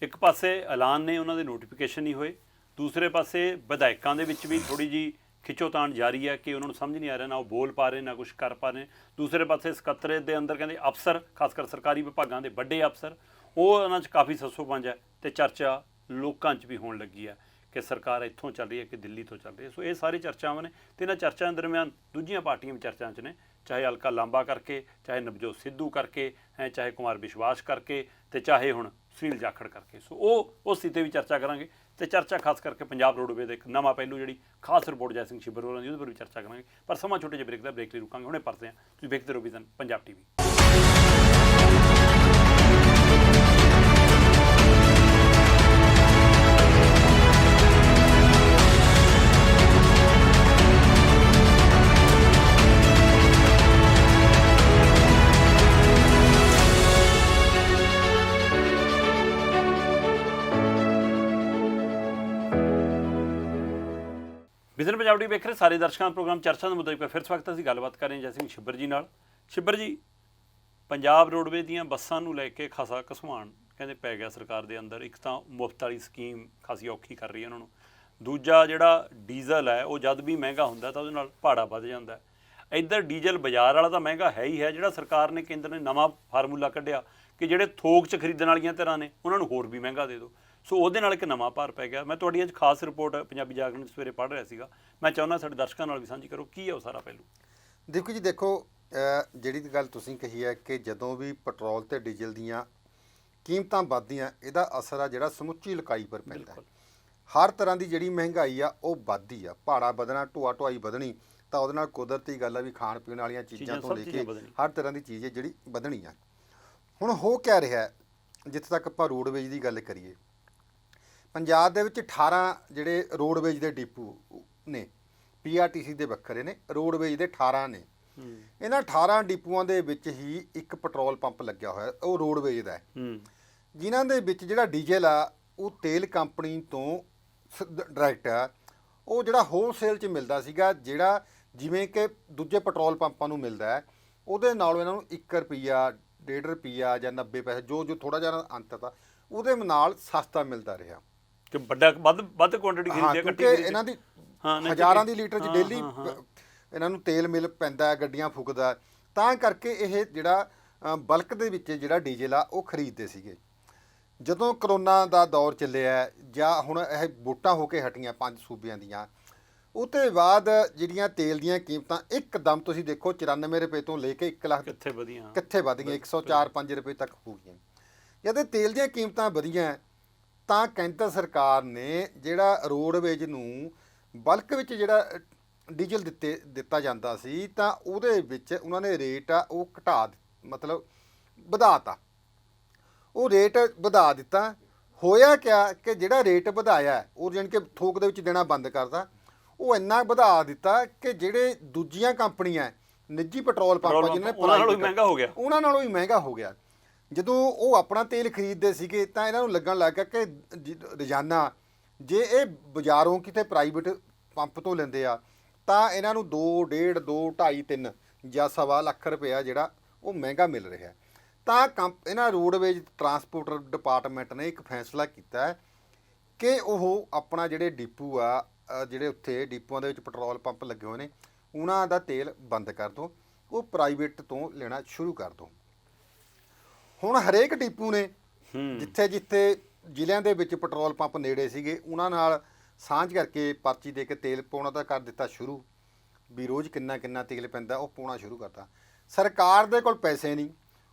ਇੱਕ ਪਾਸੇ ਐਲਾਨ ਨੇ, ਉਹਨਾਂ ਦੇ ਨੋਟੀਫਿਕੇਸ਼ਨ ਨਹੀਂ ਹੋਏ, ਦੂਸਰੇ ਪਾਸੇ ਵਿਧਾਇਕਾਂ ਦੇ ਵਿੱਚ ਵੀ ਥੋੜੀ ਜੀ ਖਿੱਚੋਤਾਣ ਜਾਰੀ ਹੈ ਕਿ ਉਹਨਾਂ ਨੂੰ ਸਮਝ ਨਹੀਂ ਆ ਰਿਹਾ, ਨਾ ਉਹ ਬੋਲ ਪਾ ਰਹੇ, ਨਾ ਕੁਝ ਕਰ ਪਾ ਰਹੇ। ਦੂਸਰੇ ਪਾਸੇ ਸਕੱਤਰੇਤ ਦੇ ਅੰਦਰ ਕਹਿੰਦੇ ਅਫਸਰ, ਖਾਸ ਕਰ ਸਰਕਾਰੀ ਵਿਭਾਗਾਂ ਦੇ ਵੱਡੇ ਅਫਸਰ, ਉਹ ਉਹਨਾਂ 'ਚ ਕਾਫੀ ਸੱਸੋਪੰਜ ਹੈ ਤੇ ਚਰਚਾ ਲੋਕਾਂ 'ਚ ਵੀ ਹੋਣ ਲੱਗੀ ਹੈ ਕਿ ਸਰਕਾਰ ਇੱਥੋਂ ਚੱਲ ਰਹੀ ਹੈ ਕਿ ਦਿੱਲੀ ਤੋਂ ਚੱਲ ਰਹੀ ਹੈ। ਸੋ ਇਹ ਸਾਰੀ ਚਰਚਾਵਾਂ ਨੇ ਤੇ ਇਹਨਾਂ ਚਰਚਾਵਾਂ ਦਰਮਿਆਨ ਦੂਜੀਆਂ ਪਾਰਟੀਆਂ ਵੀ ਚਰਚਾ 'ਚ ਨੇ, ਚਾਹੇ ਹਲਕਾ ਲਾਂਬਾ ਕਰਕੇ, ਚਾਹੇ ਨਵਜੋਤ ਸਿੱਧੂ ਕਰਕੇ, ਚਾਹੇ ਕੁਮਾਰ ਵਿਸ਼ਵਾਸ ਕਰਕੇ, ਤੇ ਚਾਹੇ ਹੁਣ ਸੁਨੀਲ ਜਾਖੜ ਕਰਕੇ। ਸੋ ਉਸ ਤੇ ਵੀ ਚਰਚਾ ਕਰਾਂਗੇ ਤੇ ਚਰਚਾ ਖਾਸ ਕਰਕੇ ਪੰਜਾਬ ਰੋਡਵੇਜ਼ ਦਾ ਇੱਕ ਨਵਾਂ ਪਹਿਲੂ, ਜਿਹੜੀ ਖਾਸ ਰਿਪੋਰਟ ਜੈ ਸਿੰਘ ਛਿੱਬਰ ਹੋਰਾਂ ਦੀ, ਉਹਦੇ ਪਰ ਵੀ ਚਰਚਾ ਕਰਾਂਗੇ। ਪਰ ਸਮਾਂ ਛੋਟੇ ਜਿਹੇ ਬ੍ਰੇਕ ਲਈ ਰੁਕਾਂਗੇ, ਹੁਣੇ ਪਰਦੇ ਹਾਂ। ਤੁਸੀਂ ਵੇਖਦੇ ਰਹੋ vision Punjab TV। Vision Punjab TV ਵੇਖ ਰਹੇ ਸਾਰੇ ਦਰਸ਼ਕਾਂ ਦਾ ਪ੍ਰੋਗਰਾਮ ਚਰਚਾ ਦਾ ਮੁੱਦਾ ਇੱਕ ਫਿਰ ਸਵਾਗਤ ਹੈ। ਅਸੀਂ ਗੱਲਬਾਤ ਕਰ ਰਹੇ ਹਾਂ ਜੈ ਸਿੰਘ ਛਿੱਬਰ ਜੀ ਨਾਲ। ਛਿੱਬਰ ਜੀ, ਪੰਜਾਬ ਰੋਡਵੇਜ਼ ਦੀਆਂ ਬੱਸਾਂ ਨੂੰ ਲੈ ਕੇ ਖਾਸਾ ਘਸਵਾਣ ਕਹਿੰਦੇ ਪੈ ਗਿਆ ਸਰਕਾਰ ਦੇ ਅੰਦਰ। ਇੱਕ ਤਾਂ ਮੁਫਤ ਵਾਲੀ ਸਕੀਮ ਖਾਸੀ ਔਖੀ ਕਰ ਰਹੀ ਹੈ ਉਹਨਾਂ ਨੂੰ, ਦੂਜਾ ਜਿਹੜਾ ਡੀਜ਼ਲ ਹੈ ਉਹ ਜਦ ਵੀ ਮਹਿੰਗਾ ਹੁੰਦਾ ਤਾਂ ਉਹਦੇ ਨਾਲ ਭਾੜਾ ਵੱਧ ਜਾਂਦਾ। ਇੱਧਰ ਡੀਜ਼ਲ ਬਾਜ਼ਾਰ ਵਾਲਾ ਤਾਂ ਮਹਿੰਗਾ ਹੈ ਹੀ ਹੈ, ਜਿਹੜਾ ਸਰਕਾਰ ਨੇ, ਕੇਂਦਰ ਨੇ ਨਵਾਂ ਫਾਰਮੂਲਾ ਕੱਢਿਆ ਕਿ ਜਿਹੜੇ ਥੋਕ 'ਚ ਖਰੀਦਣ ਵਾਲੀਆਂ ਧਿਰਾਂ ਨੇ ਉਹਨਾਂ ਨੂੰ ਹੋਰ ਵੀ ਮਹਿੰਗਾ ਦੇ ਦਿਓ। ਸੋ ਉਹਦੇ ਨਾਲ ਇੱਕ ਨਵਾਂ ਭਾਰ ਪੈ ਗਿਆ। ਮੈਂ ਤੁਹਾਡੀ ਅੱਜ ਖਾਸ ਰਿਪੋਰਟ ਪੰਜਾਬੀ ਜਾਗਰਣ ਸਵੇਰੇ ਪੜ੍ਹ ਰਿਹਾ ਸੀਗਾ, ਮੈਂ ਚਾਹੁੰਦਾ ਸਾਡੇ ਦਰਸ਼ਕਾਂ ਨਾਲ ਵੀ ਸਾਂਝੀ ਕਰੋ, ਕੀ ਹੈ ਉਹ ਸਾਰਾ ਪਹਿਲੂ? ਦੇਖੋ ਜਿਹੜੀ ਗੱਲ ਤੁਸੀਂ ਕਹੀ ਹੈ ਕਿ ਜਦੋਂ ਵੀ ਪੈਟਰੋਲ ਤੇ ਡੀਜ਼ਲ ਦੀਆਂ ਕੀਮਤਾਂ ਵੱਧਦੀਆਂ, ਇਹਦਾ ਅਸਰ ਆ ਜਿਹੜਾ ਸਮੁੱਚੀ ਇਲਾਕਾਈ ਪਰ ਪੈਂਦਾ। ਹਰ ਤਰ੍ਹਾਂ ਦੀ ਜਿਹੜੀ ਮਹਿੰਗਾਈ ਆ ਉਹ ਵੱਧਦੀ ਆ, ਭਾੜਾ ਵਧਣਾ, ਢੋਆ-ਢੁਆਈ ਵਧਣੀ, ਤਾਂ ਉਹਦੇ ਨਾਲ ਕੁਦਰਤੀ ਗੱਲ ਆ ਵੀ ਖਾਣ ਪੀਣ ਵਾਲੀਆਂ ਚੀਜ਼ਾਂ ਤੋਂ ਲੈ ਕੇ ਹਰ ਤਰ੍ਹਾਂ ਦੀ ਚੀਜ਼ ਹੈ ਜਿਹੜੀ ਵਧਣੀ ਆ। ਹੁਣ ਹੋ ਕਿਆ ਰਿਹਾ, ਜਿੱਥੇ ਤੱਕ ਆਪਾਂ ਰੋਡਵੇਜ਼ ਦੀ ਗੱਲ ਕਰੀਏ, ਪੰਜਾਬ ਦੇ ਵਿੱਚ 18 ਜਿਹੜੇ ਰੋਡਵੇਜ਼ ਦੇ ਡਿਪੂ ਨੇ, PRTC ਦੇ ਵੱਖਰੇ ਨੇ, ਰੋਡਵੇਜ਼ ਦੇ 18 ਨੇ। ਇਹਨਾਂ 18 ਡਿਪੂਆਂ ਦੇ ਵਿੱਚ ਹੀ ਇੱਕ ਪੈਟਰੋਲ ਪੰਪ ਲੱਗਿਆ ਹੋਇਆ, ਉਹ ਰੋਡਵੇਜ਼ ਦਾ ਹੈ, ਜਿਨ੍ਹਾਂ ਦੇ ਵਿੱਚ ਜਿਹੜਾ ਡੀਜ਼ਲ ਆ ਉਹ ਤੇਲ ਕੰਪਨੀ ਤੋਂ ਡਾਇਰੈਕਟ ਆ, ਉਹ ਜਿਹੜਾ ਹੋਲਸੇਲ 'ਚ ਮਿਲਦਾ ਸੀਗਾ, ਜਿਹੜਾ ਜਿਵੇਂ ਕਿ ਦੂਜੇ ਪੈਟਰੋਲ ਪੰਪਾਂ ਨੂੰ ਮਿਲਦਾ ਹੈ, ਉਹਦੇ ਨਾਲੋਂ ਇਹਨਾਂ ਨੂੰ 1 ਰੁਪਈਆ, 1.5 ਰੁਪਈਆ ਜਾਂ 90 ਪੈਸੇ, ਜੋ ਥੋੜ੍ਹਾ ਜਿਹਾ ਅੰਤਰ ਤਾ, ਉਹਦੇ ਨਾਲ ਸਸਤਾ ਮਿਲਦਾ ਰਿਹਾ। ਕਿ ਵੱਡਾ ਵੱਧ ਕੁਆਂਟੀਟੀ ਖਰੀਦਿਆ, ਕਿਉਂਕਿ ਇਹਨਾਂ ਦੀ ਹਜ਼ਾਰਾਂ ਦੀ ਲੀਟਰ 'ਚ ਡੇਲੀ ਇਹਨਾਂ ਨੂੰ ਤੇਲ ਮਿਲ ਪੈਂਦਾ, ਗੱਡੀਆਂ ਫੂਕਦਾ, ਤਾਂ ਕਰਕੇ ਇਹ ਜਿਹੜਾ ਬਲਕ ਦੇ ਵਿੱਚ ਜਿਹੜਾ ਡੀਜ਼ਲ ਆ ਉਹ ਖਰੀਦਦੇ ਸੀਗੇ। ਜਦੋਂ ਕਰੋਨਾ ਦਾ ਦੌਰ ਚੱਲਿਆ ਜਾਂ ਹੁਣ ਇਹ ਵੋਟਾਂ ਹੋ ਕੇ ਹਟੀਆਂ 5 ਸੂਬਿਆਂ ਦੀਆਂ, ਉਹ ਤੋਂ ਬਾਅਦ ਜਿਹੜੀਆਂ ਤੇਲ ਦੀਆਂ ਕੀਮਤਾਂ ਇੱਕਦਮ ਤੁਸੀਂ ਦੇਖੋ 94 ਰੁਪਏ ਤੋਂ ਲੈ ਕੇ 1 ਲੱਖ ਕਿੱਥੇ ਵਧ ਗਈਆਂ, 104-5 ਰੁਪਏ ਤੱਕ ਹੋ ਗਈਆਂ। ਜਦ ਤੇਲ ਦੀਆਂ ਕੀਮਤਾਂ ਵਧੀਆਂ ਤਾਂ ਕੇਂਦਰ ਸਰਕਾਰ ਨੇ ਜਿਹੜਾ ਰੋਡਵੇਜ਼ ਨੂੰ ਬਲਕ ਵਿੱਚ ਜਿਹੜਾ ਡੀਜ਼ਲ ਦਿੱਤਾ ਜਾਂਦਾ ਸੀ, ਤਾਂ ਉਹਦੇ ਵਿੱਚ ਉਹਨਾਂ ਨੇ ਰੇਟ ਆ ਉਹ ਮਤਲਬ ਵਧਾਤਾ, ਉਹ ਰੇਟ ਵਧਾ ਦਿੱਤਾ। ਹੋਇਆ ਕਿਆ ਕਿ ਜਿਹੜਾ ਰੇਟ ਵਧਾਇਆ ਉਹ ਜਾਣੀ ਕਿ ਥੋਕ ਦੇ ਵਿੱਚ ਦੇਣਾ ਬੰਦ ਕਰਤਾ, ਉਹ ਇੰਨਾ ਵਧਾ ਦਿੱਤਾ ਕਿ ਜਿਹੜੇ ਦੂਜੀਆਂ ਕੰਪਨੀਆਂ ਨਿੱਜੀ ਪੈਟਰੋਲ ਪੰਪਾਂ ਜਿਹਨਾਂ ਨੇ ਉਹਨਾਂ ਨਾਲੋਂ ਵੀ ਮਹਿੰਗਾ ਹੋ ਗਿਆ। ਜਦੋਂ ਉਹ ਆਪਣਾ ਤੇਲ ਖਰੀਦਦੇ ਸੀਗੇ ਤਾਂ ਇਹਨਾਂ ਨੂੰ ਲੱਗਣ ਲੱਗ ਗਿਆ ਕਿ ਰੋਜ਼ਾਨਾ ਜੇ ਇਹ ਬਾਜ਼ਾਰੋਂ ਕਿਤੇ ਪ੍ਰਾਈਵੇਟ ਪੰਪ ਤੋਂ ਲੈਂਦੇ ਆ ਤਾਂ ਇਹਨਾਂ ਨੂੰ 2, 1.5, 2, 2.5, 3 ਜਾਂ 1.25 ਲੱਖ ਰੁਪਇਆ ਜਿਹੜਾ ਉਹ ਮਹਿੰਗਾ ਮਿਲ ਰਿਹਾ। ਤਾਂ ਇਹਨਾਂ ਰੋਡਵੇਜ਼ ਟਰਾਂਸਪੋਰਟ ਡਿਪਾਰਟਮੈਂਟ ਨੇ ਇੱਕ ਫੈਸਲਾ ਕੀਤਾ ਕਿ ਉਹ ਆਪਣਾ ਜਿਹੜੇ ਡਿਪੂ ਆ, ਜਿਹੜੇ ਉੱਥੇ ਡਿਪੂਆਂ ਦੇ ਵਿੱਚ ਪੈਟਰੋਲ ਪੰਪ ਲੱਗੇ ਹੋਏ ਨੇ, ਉਹਨਾਂ ਦਾ ਤੇਲ ਬੰਦ ਕਰ ਦਿਓ, ਉਹ ਪ੍ਰਾਈਵੇਟ ਤੋਂ ਲੈਣਾ ਸ਼ੁਰੂ ਕਰ ਦਿਓ। ਹੁਣ ਹਰੇਕ ਡਿਪੂ ਨੇ ਜਿੱਥੇ ਜਿੱਥੇ ਜ਼ਿਲ੍ਹਿਆਂ ਦੇ ਵਿੱਚ ਪੈਟਰੋਲ ਪੰਪ ਨੇੜੇ ਸੀਗੇ, ਉਹਨਾਂ ਨਾਲ ਸਾਂਝ ਕਰਕੇ ਪਰਚੀ ਦੇ ਕੇ ਤੇਲ ਪਾਉਣਾ ਤਾਂ ਕਰ ਦਿੱਤਾ ਸ਼ੁਰੂ, ਵੀ ਰੋਜ਼ ਕਿੰਨਾ ਕਿੰਨਾ ਤੇਲ ਪੈਂਦਾ ਉਹ ਪਾਉਣਾ ਸ਼ੁਰੂ ਕਰਤਾ। ਸਰਕਾਰ ਦੇ ਕੋਲ ਪੈਸੇ ਨਹੀਂ,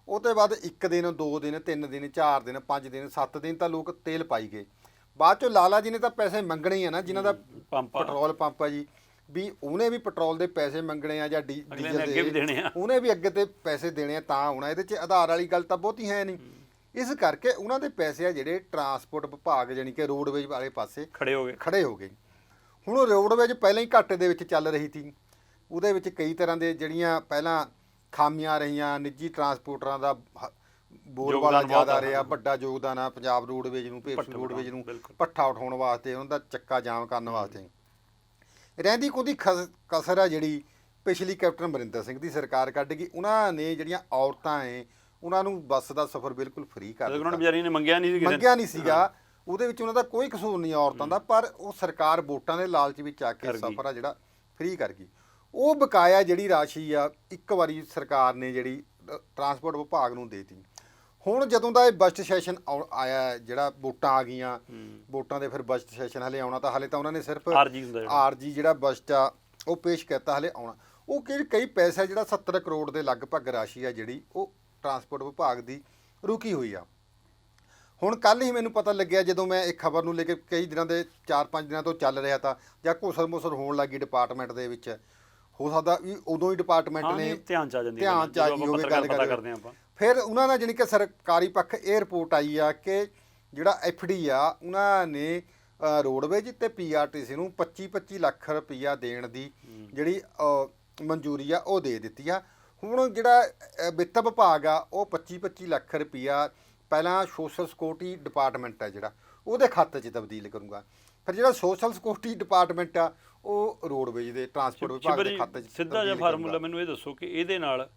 ਉਹ ਤੋਂ ਬਾਅਦ 1 ਦਿਨ, 2 ਦਿਨ, 3 ਦਿਨ, 4 ਦਿਨ, 5 ਦਿਨ, 7 ਦਿਨ ਤਾਂ ਲੋਕ ਤੇਲ ਪਾਈ ਗਏ। ਬਾਅਦ ਚੋਂ ਲਾਲਾ ਜੀ ਨੇ ਤਾਂ ਪੈਸੇ ਮੰਗਣੇ ਹੀ ਆ ਨਾ, ਜਿਨ੍ਹਾਂ ਦਾ ਪੈਟਰੋਲ ਪੰਪ ਆ ਜੀ, ਵੀ ਉਹਨੇ ਵੀ ਪੈਟਰੋਲ ਦੇ ਪੈਸੇ ਮੰਗਣੇ ਆ ਜਾਂ ਡੀਜ਼ਲ ਦੇ, ਉਹਨੇ ਵੀ ਅੱਗੇ ਤੇ ਪੈਸੇ ਦੇਣੇ ਆ, ਤਾਂ ਆਉਣਾ। ਇਹਦੇ 'ਚ ਆਧਾਰ ਵਾਲੀ ਗੱਲ ਤਾਂ ਬਹੁਤੀ ਹੈ ਨਹੀਂ। ਇਸ ਕਰਕੇ ਉਹਨਾਂ ਦੇ ਪੈਸੇ ਆ ਜਿਹੜੇ ਟਰਾਂਸਪੋਰਟ ਵਿਭਾਗ ਜਾਣੀ ਕਿ ਰੋਡਵੇਜ਼ ਵਾਲੇ ਪਾਸੇ ਖੜੇ ਹੋ ਗਏ। ਹੁਣ ਉਹ ਰੋਡਵੇਜ ਪਹਿਲਾਂ ਹੀ ਘਾਟੇ ਦੇ ਵਿੱਚ ਚੱਲ ਰਹੀ ਸੀ। ਉਹਦੇ ਵਿੱਚ ਕਈ ਤਰ੍ਹਾਂ ਦੇ ਜਿਹੜੀਆਂ ਪਹਿਲਾਂ ਖਾਮੀਆਂ ਰਹੀਆਂ, ਨਿੱਜੀ ਟਰਾਂਸਪੋਰਟਰਾਂ ਦਾ ਬੋਲਬਾਲਾ ਜ਼ਿਆਦਾ ਰਿਹਾ, ਵੱਡਾ ਯੋਗਦਾਨ ਆ ਪੰਜਾਬ ਰੋਡਵੇਜ ਨੂੰ, ਭੇਪਸੂ ਰੋਡਵੇਜ ਨੂੰ ਭੱਠਾ ਉਠਾਉਣ ਵਾਸਤੇ, ਉਹਨਾਂ ਦਾ ਚੱਕਾ ਜਾਮ ਕਰਨ ਵਾਸਤੇ। ਰਹਿੰਦੀ ਕੋਈ ਕਸਰ ਆ ਜਿਹੜੀ ਪਿਛਲੀ ਕੈਪਟਨ ਅਮਰਿੰਦਰ ਸਿੰਘ ਦੀ ਸਰਕਾਰ ਕੱਢ ਗਈ। ਉਹਨਾਂ ਨੇ ਜਿਹੜੀਆਂ ਔਰਤਾਂ ਏ ਉਹਨਾਂ ਨੂੰ ਬੱਸ ਦਾ ਸਫ਼ਰ ਬਿਲਕੁਲ ਫ੍ਰੀ ਕਰ ਦਿੱਤਾ। ਵਿਚਾਰੀ ਨੇ ਮੰਗਿਆ ਨਹੀਂ ਸੀਗਾ, ਉਹਦੇ ਵਿੱਚ ਉਹਨਾਂ ਦਾ ਕੋਈ ਕਸੂਰ ਨਹੀਂ ਔਰਤਾਂ ਦਾ, ਪਰ ਉਹ ਸਰਕਾਰ ਵੋਟਾਂ ਦੇ ਲਾਲਚ ਵਿੱਚ ਆ ਕੇ ਸਫ਼ਰ ਆ ਜਿਹੜਾ ਫ੍ਰੀ ਕਰ ਗਈ। ਉਹ ਬਕਾਇਆ ਜਿਹੜੀ ਰਾਸ਼ੀ ਆ ਇੱਕ ਵਾਰੀ ਸਰਕਾਰ ਨੇ ਜਿਹੜੀ ਟਰਾਂਸਪੋਰਟ ਵਿਭਾਗ ਨੂੰ ਦੇਤੀ। ਹੁਣ ਜਦੋਂ ਦਾ ਇਹ ਬਜਟ ਸੈਸ਼ਨ ਆਇਆ, ਜਿਹੜਾ ਵੋਟਾਂ ਆ ਗਈਆਂ, ਵੋਟਾਂ ਦੇ ਫਿਰ ਬਜਟ ਸੈਸ਼ਨ ਹਲੇ ਆਉਣਾ, ਤਾਂ ਹਲੇ ਤਾਂ ਉਹਨਾਂ ਨੇ ਸਿਰਫ ਆਰਜੀ ਜਿਹੜਾ ਬਜਟ ਆ ਉਹ ਪੇਸ਼ ਕੀਤਾ, ਹਲੇ ਆਉਣਾ। ਉਹ ਕਈ ਪੈਸਾ ਜਿਹੜਾ 70 ਕਰੋੜ ਦੇ ਲਗਭਗ ਰਾਸ਼ੀ ਆ ਜਿਹੜੀ ਉਹ ਟਰਾਂਸਪੋਰਟ ਵਿਭਾਗ ਦੀ ਰੁਕੀ ਹੋਈ ਆ। ਹੁਣ ਕੱਲ੍ਹ ਹੀ ਮੈਨੂੰ ਪਤਾ ਲੱਗਿਆ, ਜਦੋਂ ਮੈਂ ਇਹ ਖਬਰ ਨੂੰ ਲੈ ਕੇ ਕਈ ਦਿਨਾਂ ਦੇ 4-5 ਦਿਨਾਂ ਤੋਂ ਚੱਲ ਰਿਹਾ ਤਾਂ, ਜਾਂ ਘੁਸਰ ਮੁਸਰ ਹੋਣ ਲੱਗੀ ਡਿਪਾਰਟਮੈਂਟ ਦੇ ਵਿੱਚ, ਹੋ ਸਕਦਾ ਵੀ ਉਦੋਂ ਹੀ ਡਿਪਾਰਟਮੈਂਟ ਨੇ ਧਿਆਨ ਚ ਆ ਗਈ ਹੋਵੇ ਗੱਲ ਕਰਦੇ ਆਪਾਂ। ਫਿਰ ਉਹਨਾਂ ਨਾਲ ਜਾਣੀ ਕਿ ਸਰਕਾਰੀ ਪੱਖ ਇਹ ਰਿਪੋਰਟ ਆਈ ਆ ਕਿ ਜਿਹੜਾ ਐਫਡੀ ਆ ਉਹਨਾਂ ਨੇ ਰੋਡਵੇਜ ਤੇ ਪੀਆਰਟੀਸੀ ਨੂੰ 25-25 ਲੱਖ ਰੁਪਈਆ ਦੇਣ ਦੀ ਜਿਹੜੀ ਮਨਜ਼ੂਰੀ ਆ ਉਹ ਦੇ ਦਿੱਤੀ ਆ। ਹੁਣ ਜਿਹੜਾ ਵਿੱਤ ਵਿਭਾਗ ਆ ਉਹ 25-25 ਲੱਖ ਰੁਪਈਆ ਪਹਿਲਾਂ ਸੋਸ਼ਲ ਸਿਕਿਉਰਿਟੀ ਡਿਪਾਰਟਮੈਂਟ ਆ ਜਿਹੜਾ ਉਹਦੇ ਖਾਤੇ 'ਚ ਤਬਦੀਲ ਕਰੂੰਗਾ। ਫਿਰ ਜਿਹੜਾ ਸੋਸ਼ਲ ਸਿਕਿਉਰਿਟੀ ਡਿਪਾਰਟਮੈਂਟ ਆ ਉਹ ਰੋਡਵੇਜ ਦੇ ਟਰਾਂਸਪੋਰਟ ਵਿਭਾਗ ਦੇ ਖਾਤੇ 'ਚ ਸਿੱਧਾ ਜਿਹਾ ਫਾਰਮੂਲਾ ਮੈਨੂੰ ਇਹ ਦੱਸੋ ਕਿ ਇਹਦੇ ਨਾਲ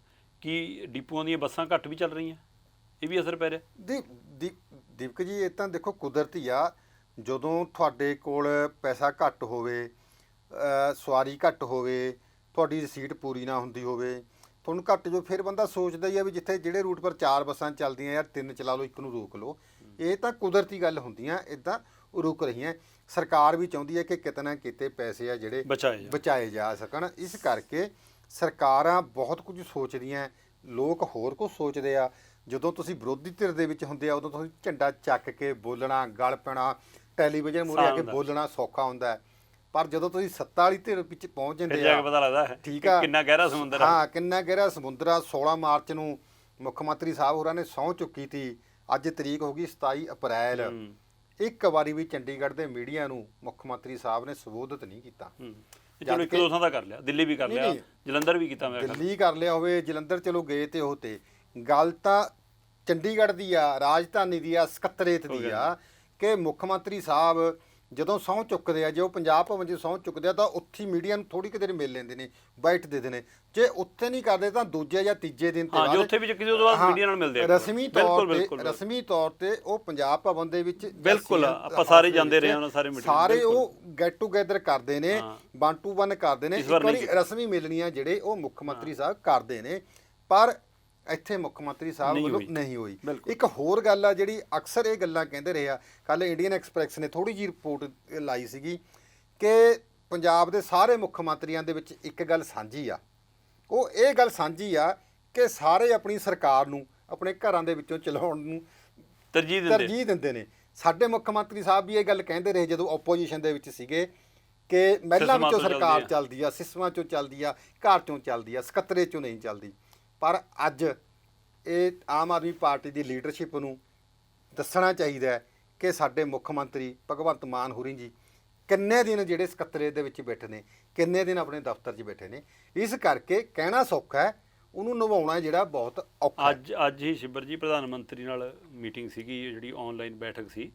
ਕੀ ਡਿਪੂਆਂ ਦੀਆਂ ਬੱਸਾਂ ਘੱਟ ਵੀ ਚੱਲ ਰਹੀਆਂ, ਇਹ ਵੀ ਅਸਰ ਪੈ ਰਿਹਾ? ਦੀਪਕ ਜੀ ਇਹ ਤਾਂ ਦੇਖੋ ਕੁਦਰਤੀ ਆ, ਜਦੋਂ ਤੁਹਾਡੇ ਕੋਲ ਪੈਸਾ ਘੱਟ ਹੋਵੇ, ਸਵਾਰੀ ਘੱਟ ਹੋਵੇ, ਤੁਹਾਡੀ ਰਸੀਟ ਪੂਰੀ ਨਾ ਹੁੰਦੀ ਹੋਵੇ, ਤੁਹਾਨੂੰ ਘੱਟ ਜੋ, ਫਿਰ ਬੰਦਾ ਸੋਚਦਾ ਹੀ ਆ ਵੀ ਜਿੱਥੇ ਜਿਹੜੇ ਰੂਟ ਪਰ 4 ਬੱਸਾਂ ਚੱਲਦੀਆਂ ਯਾਰ 3 ਚਲਾ ਲਓ, 1 ਨੂੰ ਰੋਕ ਲਓ। ਇਹ ਤਾਂ ਕੁਦਰਤੀ ਗੱਲ ਹੁੰਦੀਆਂ, ਇੱਦਾਂ ਰੁਕ ਰਹੀਆਂ। ਸਰਕਾਰ ਵੀ ਚਾਹੁੰਦੀ ਹੈ ਕਿ ਕਿਤੇ ਨਾ ਕਿਤੇ ਪੈਸੇ ਆ ਜਿਹੜੇ ਬਚਾਏ ਜਾ ਸਕਣ। ਇਸ ਕਰਕੇ ਸਰਕਾਰਾਂ ਬਹੁਤ ਕੁਝ ਸੋਚਦੀਆਂ, ਲੋਕ ਹੋਰ ਕੁਝ ਸੋਚਦੇ ਆ। ਜਦੋਂ ਤੁਸੀਂ ਵਿਰੋਧੀ ਧਿਰ ਦੇ ਵਿੱਚ ਹੁੰਦੇ ਆ ਉਦੋਂ ਤੁਸੀਂ ਝੰਡਾ ਚੱਕ ਕੇ ਬੋਲਣਾ, ਗਲ ਪੈਣਾ, ਟੈਲੀਵਿਜ਼ਨ ਮੂਹਰੇ ਆ ਕੇ ਬੋਲਣਾ ਸੌਖਾ ਹੁੰਦਾ ਹੈ, ਪਰ ਜਦੋਂ ਤੁਸੀਂ ਸੱਤਾ ਵਾਲੀ ਧਿਰ ਵਿੱਚ ਪਹੁੰਚ ਜਾਂਦੇ ਆ ਪਤਾ ਲੱਗਦਾ ਹੈ ਠੀਕ ਆ ਕਿੰਨਾ ਗਹਿਰਾ ਸਮੁੰਦਰ ਆ। ਹਾਂ, ਕਿੰਨਾ ਗਹਿਰਾ ਸਮੁੰਦਰ ਆ। 16 ਮਾਰਚ ਨੂੰ ਮੁੱਖ ਮੰਤਰੀ ਸਾਹਿਬ ਹੋਰਾਂ ਨੇ ਸਹੁੰ ਚੁੱਕੀ ਸੀ, ਅੱਜ ਤਰੀਕ ਹੋ ਗਈ 27 ਅਪ੍ਰੈਲ। ਇੱਕ ਵਾਰੀ ਵੀ ਚੰਡੀਗੜ੍ਹ ਦੇ ਮੀਡੀਆ ਨੂੰ ਮੁੱਖ ਮੰਤਰੀ ਸਾਹਿਬ ਨੇ ਸੰਬੋਧਿਤ ਨਹੀਂ ਕੀਤਾ। ਚਲੋ ਇੱਕ ਦੋ ਥਾਂ ਦਾ ਕਰ ਲਿਆ, ਦਿੱਲੀ ਵੀ ਕਰ ਲਿਆ, ਜਲੰਧਰ ਵੀ ਕੀਤਾ, ਦਿੱਲੀ ਕਰ ਲਿਆ ਹੋਵੇ, ਜਲੰਧਰ ਚਲੋ ਗਏ ਤੇ ਉਹ ਤੇ ਗੱਲ ਤਾਂ ਚੰਡੀਗੜ੍ਹ ਦੀ ਆ, ਰਾਜਧਾਨੀ ਦੀ ਆ, ਸਕੱਤਰੇਤ ਦੀ ਆ ਕਿ ਮੁੱਖ ਮੰਤਰੀ ਸਾਹਿਬ ਜਦੋਂ ਸਹੁੰ ਚੁੱਕਦੇ ਆ, ਜੇ ਉਹ ਪੰਜਾਬ ਭਵਨ 'ਚ ਸਹੁੰ ਚੁੱਕਦੇ ਆ ਤਾਂ ਉੱਥੇ ਮੀਡੀਆ ਨੂੰ ਥੋੜ੍ਹੀ ਕੁ ਦੇਰ ਮਿਲ ਲੈਂਦੇ ਨੇ, ਬਾਈਟ ਦੇ ਦਿੰਦੇ ਨੇ। ਜੇ ਉੱਥੇ ਨਹੀਂ ਕਰਦੇ ਤਾਂ ਦੂਜੇ ਜਾਂ ਤੀਜੇ ਦਿਨ ਤੇ ਬਾਅਦ ਉੱਥੇ ਵੀ ਕਿਸੇ ਤੋਂ ਬਾਅਦ ਮੀਡੀਆ ਨਾਲ ਮਿਲਦੇ ਆ ਰਸਮੀ ਤੌਰ ਤੇ ਉਹ ਪੰਜਾਬ ਭਵਨ ਦੇ ਵਿੱਚ ਬਿਲਕੁਲ ਆਪਾਂ ਸਾਰੇ ਜਾਂਦੇ ਰਹੇ ਹਾਂ, ਸਾਰੇ ਉਹ ਗੈਟ ਟੂਗੇਦਰ ਕਰਦੇ ਨੇ, 1 to 1 ਕਰਦੇ ਨੇ। ਇੱਕ ਵਾਰੀ ਰਸਮੀ ਮਿਲਣੀਆਂ ਜਿਹੜੇ ਉਹ ਮੁੱਖ ਮੰਤਰੀ ਸਾਹਿਬ ਕਰਦੇ ਨੇ, ਪਰ ਇੱਥੇ ਮੁੱਖ ਮੰਤਰੀ ਸਾਹਿਬ ਵੱਲੋਂ ਨਹੀਂ ਹੋਈ। ਇੱਕ ਹੋਰ ਗੱਲ ਆ ਜਿਹੜੀ ਅਕਸਰ ਇਹ ਗੱਲਾਂ ਕਹਿੰਦੇ ਰਹੇ ਆ, ਕੱਲ ਇੰਡੀਅਨ ਐਕਸਪ੍ਰੈਸ ਨੇ ਥੋੜੀ ਜਿਹੀ ਰਿਪੋਰਟ ਲਾਈ ਸੀਗੀ ਕਿ ਪੰਜਾਬ ਦੇ ਸਾਰੇ ਮੁੱਖ ਮੰਤਰੀਆਂ ਦੇ ਵਿੱਚ ਇੱਕ ਗੱਲ ਸਾਂਝੀ ਆ। ਉਹ ਇਹ ਗੱਲ ਸਾਂਝੀ ਆ ਕਿ ਸਾਰੇ ਆਪਣੀ ਸਰਕਾਰ ਨੂੰ ਆਪਣੇ ਘਰਾਂ ਦੇ ਵਿੱਚੋਂ ਚਲਾਉਣ ਨੂੰ ਤਰਜੀਹ ਦਿੰਦੇ ਨੇ। ਸਾਡੇ ਮੁੱਖ ਮੰਤਰੀ ਸਾਹਿਬ ਵੀ ਇਹ ਗੱਲ ਕਹਿੰਦੇ ਰਹੇ ਜਦੋਂ ਆਪੋਜੀਸ਼ਨ ਦੇ ਵਿੱਚ ਸੀਗੇ ਕਿ ਮਹਿਲਾਂ ਵਿੱਚੋਂ ਸਰਕਾਰ ਚੱਲਦੀ ਆ, ਸਿਸਮਾਂ ਚੋਂ ਚੱਲਦੀ ਆ, ਘਰ ਚੋਂ ਚੱਲਦੀ ਆ, ਸਕੱਤਰੇ ਚੋਂ ਨਹੀਂ ਚੱਲਦੀ। ਪਰ ਅੱਜ ਇਹ ਆਮ ਆਦਮੀ ਪਾਰਟੀ ਦੀ ਲੀਡਰਸ਼ਿਪ ਨੂੰ ਦੱਸਣਾ ਚਾਹੀਦਾ ਹੈ ਕਿ ਸਾਡੇ ਮੁੱਖ ਮੰਤਰੀ ਭਗਵੰਤ ਮਾਨ ਹੋਰੀ ਜੀ ਕਿੰਨੇ ਦਿਨ ਜਿਹੜੇ ਸਕੱਤਰੇ ਦੇ ਵਿੱਚ ਬੈਠੇ ਨੇ, ਕਿੰਨੇ ਦਿਨ ਆਪਣੇ ਦਫ਼ਤਰ 'ਚ ਬੈਠੇ ਨੇ। ਇਸ ਕਰਕੇ ਕਹਿਣਾ ਸੌਖਾ ਹੈ, ਉਹਨੂੰ ਨਿਭਾਉਣਾ ਜਿਹੜਾ ਬਹੁਤ ਔਖਾ। ਅੱਜ ਹੀ ਸ਼ਿਬਰ ਜੀ ਪ੍ਰਧਾਨ ਮੰਤਰੀ ਨਾਲ ਮੀਟਿੰਗ ਸੀਗੀ, ਜਿਹੜੀ ਆਨਲਾਈਨ ਬੈਠਕ ਸੀ,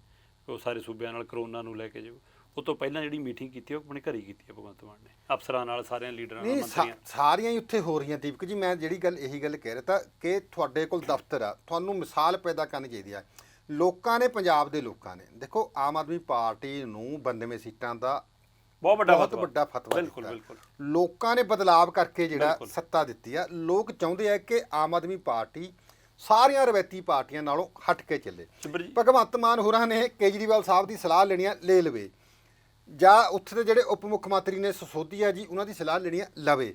ਉਹ ਸਾਰੇ ਸੂਬਿਆਂ ਨਾਲ ਕਰੋਨਾ ਨੂੰ ਲੈ ਕੇ, ਜੋ ਉਹ ਤੋਂ ਪਹਿਲਾਂ ਜਿਹੜੀ ਮੀਟਿੰਗ ਕੀਤੀ ਉਹ ਆਪਣੇ ਘਰ ਹੀ ਕੀਤੀ ਹੈ ਭਗਵੰਤ ਮਾਨ ਨੇ, ਅਫਸਰਾਂ ਨਾਲ, ਸਾਰਿਆਂ ਲੀਡਰਾਂ ਨਾਲ, ਮੰਤਰੀਆਂ ਸਾਰੀਆਂ ਹੀ ਉੱਥੇ ਹੋ ਰਹੀਆਂ। ਦੀਪਕ ਜੀ ਮੈਂ ਜਿਹੜੀ ਗੱਲ ਇਹੀ ਗੱਲ ਕਹਿ ਰਿਹਾ ਤਾਂ ਕਿ ਤੁਹਾਡੇ ਕੋਲ ਦਫ਼ਤਰ ਆ, ਤੁਹਾਨੂੰ ਮਿਸਾਲ ਪੈਦਾ ਕਰਨੀ ਚਾਹੀਦੀ ਆ। ਲੋਕਾਂ ਨੇ, ਪੰਜਾਬ ਦੇ ਲੋਕਾਂ ਨੇ, ਦੇਖੋ ਆਮ ਆਦਮੀ ਪਾਰਟੀ ਨੂੰ 92 ਸੀਟਾਂ ਦਾ ਬਹੁਤ ਵੱਡਾ ਫਤਵਾ ਦਿੱਤਾ। ਲੋਕਾਂ ਨੇ ਬਦਲਾਵ ਕਰਕੇ ਜਿਹੜਾ ਸੱਤਾ ਦਿੱਤੀ ਆ। ਲੋਕ ਚਾਹੁੰਦੇ ਆ ਕਿ ਆਮ ਆਦਮੀ ਪਾਰਟੀ ਸਾਰੀਆਂ ਰਵਾਇਤੀ ਪਾਰਟੀਆਂ ਨਾਲੋਂ ਹਟ ਕੇ ਚੱਲੇ। ਭਗਵੰਤ ਮਾਨ ਹੋਰਾਂ ਨੇ ਕੇਜਰੀਵਾਲ ਸਾਹਿਬ ਦੀ ਸਲਾਹ ਲੈਣੀ ਆ, ਲੈ ਲਵੇ, ਜਾਂ ਉੱਥੇ ਦੇ ਜਿਹੜੇ ਉਪ ਮੁੱਖ ਮੰਤਰੀ ਨੇ ਸਿਸੋਦੀਆ ਜੀ, ਉਹਨਾਂ ਦੀ ਸਲਾਹ ਲੈਣੀ ਆ, ਲਵੇ।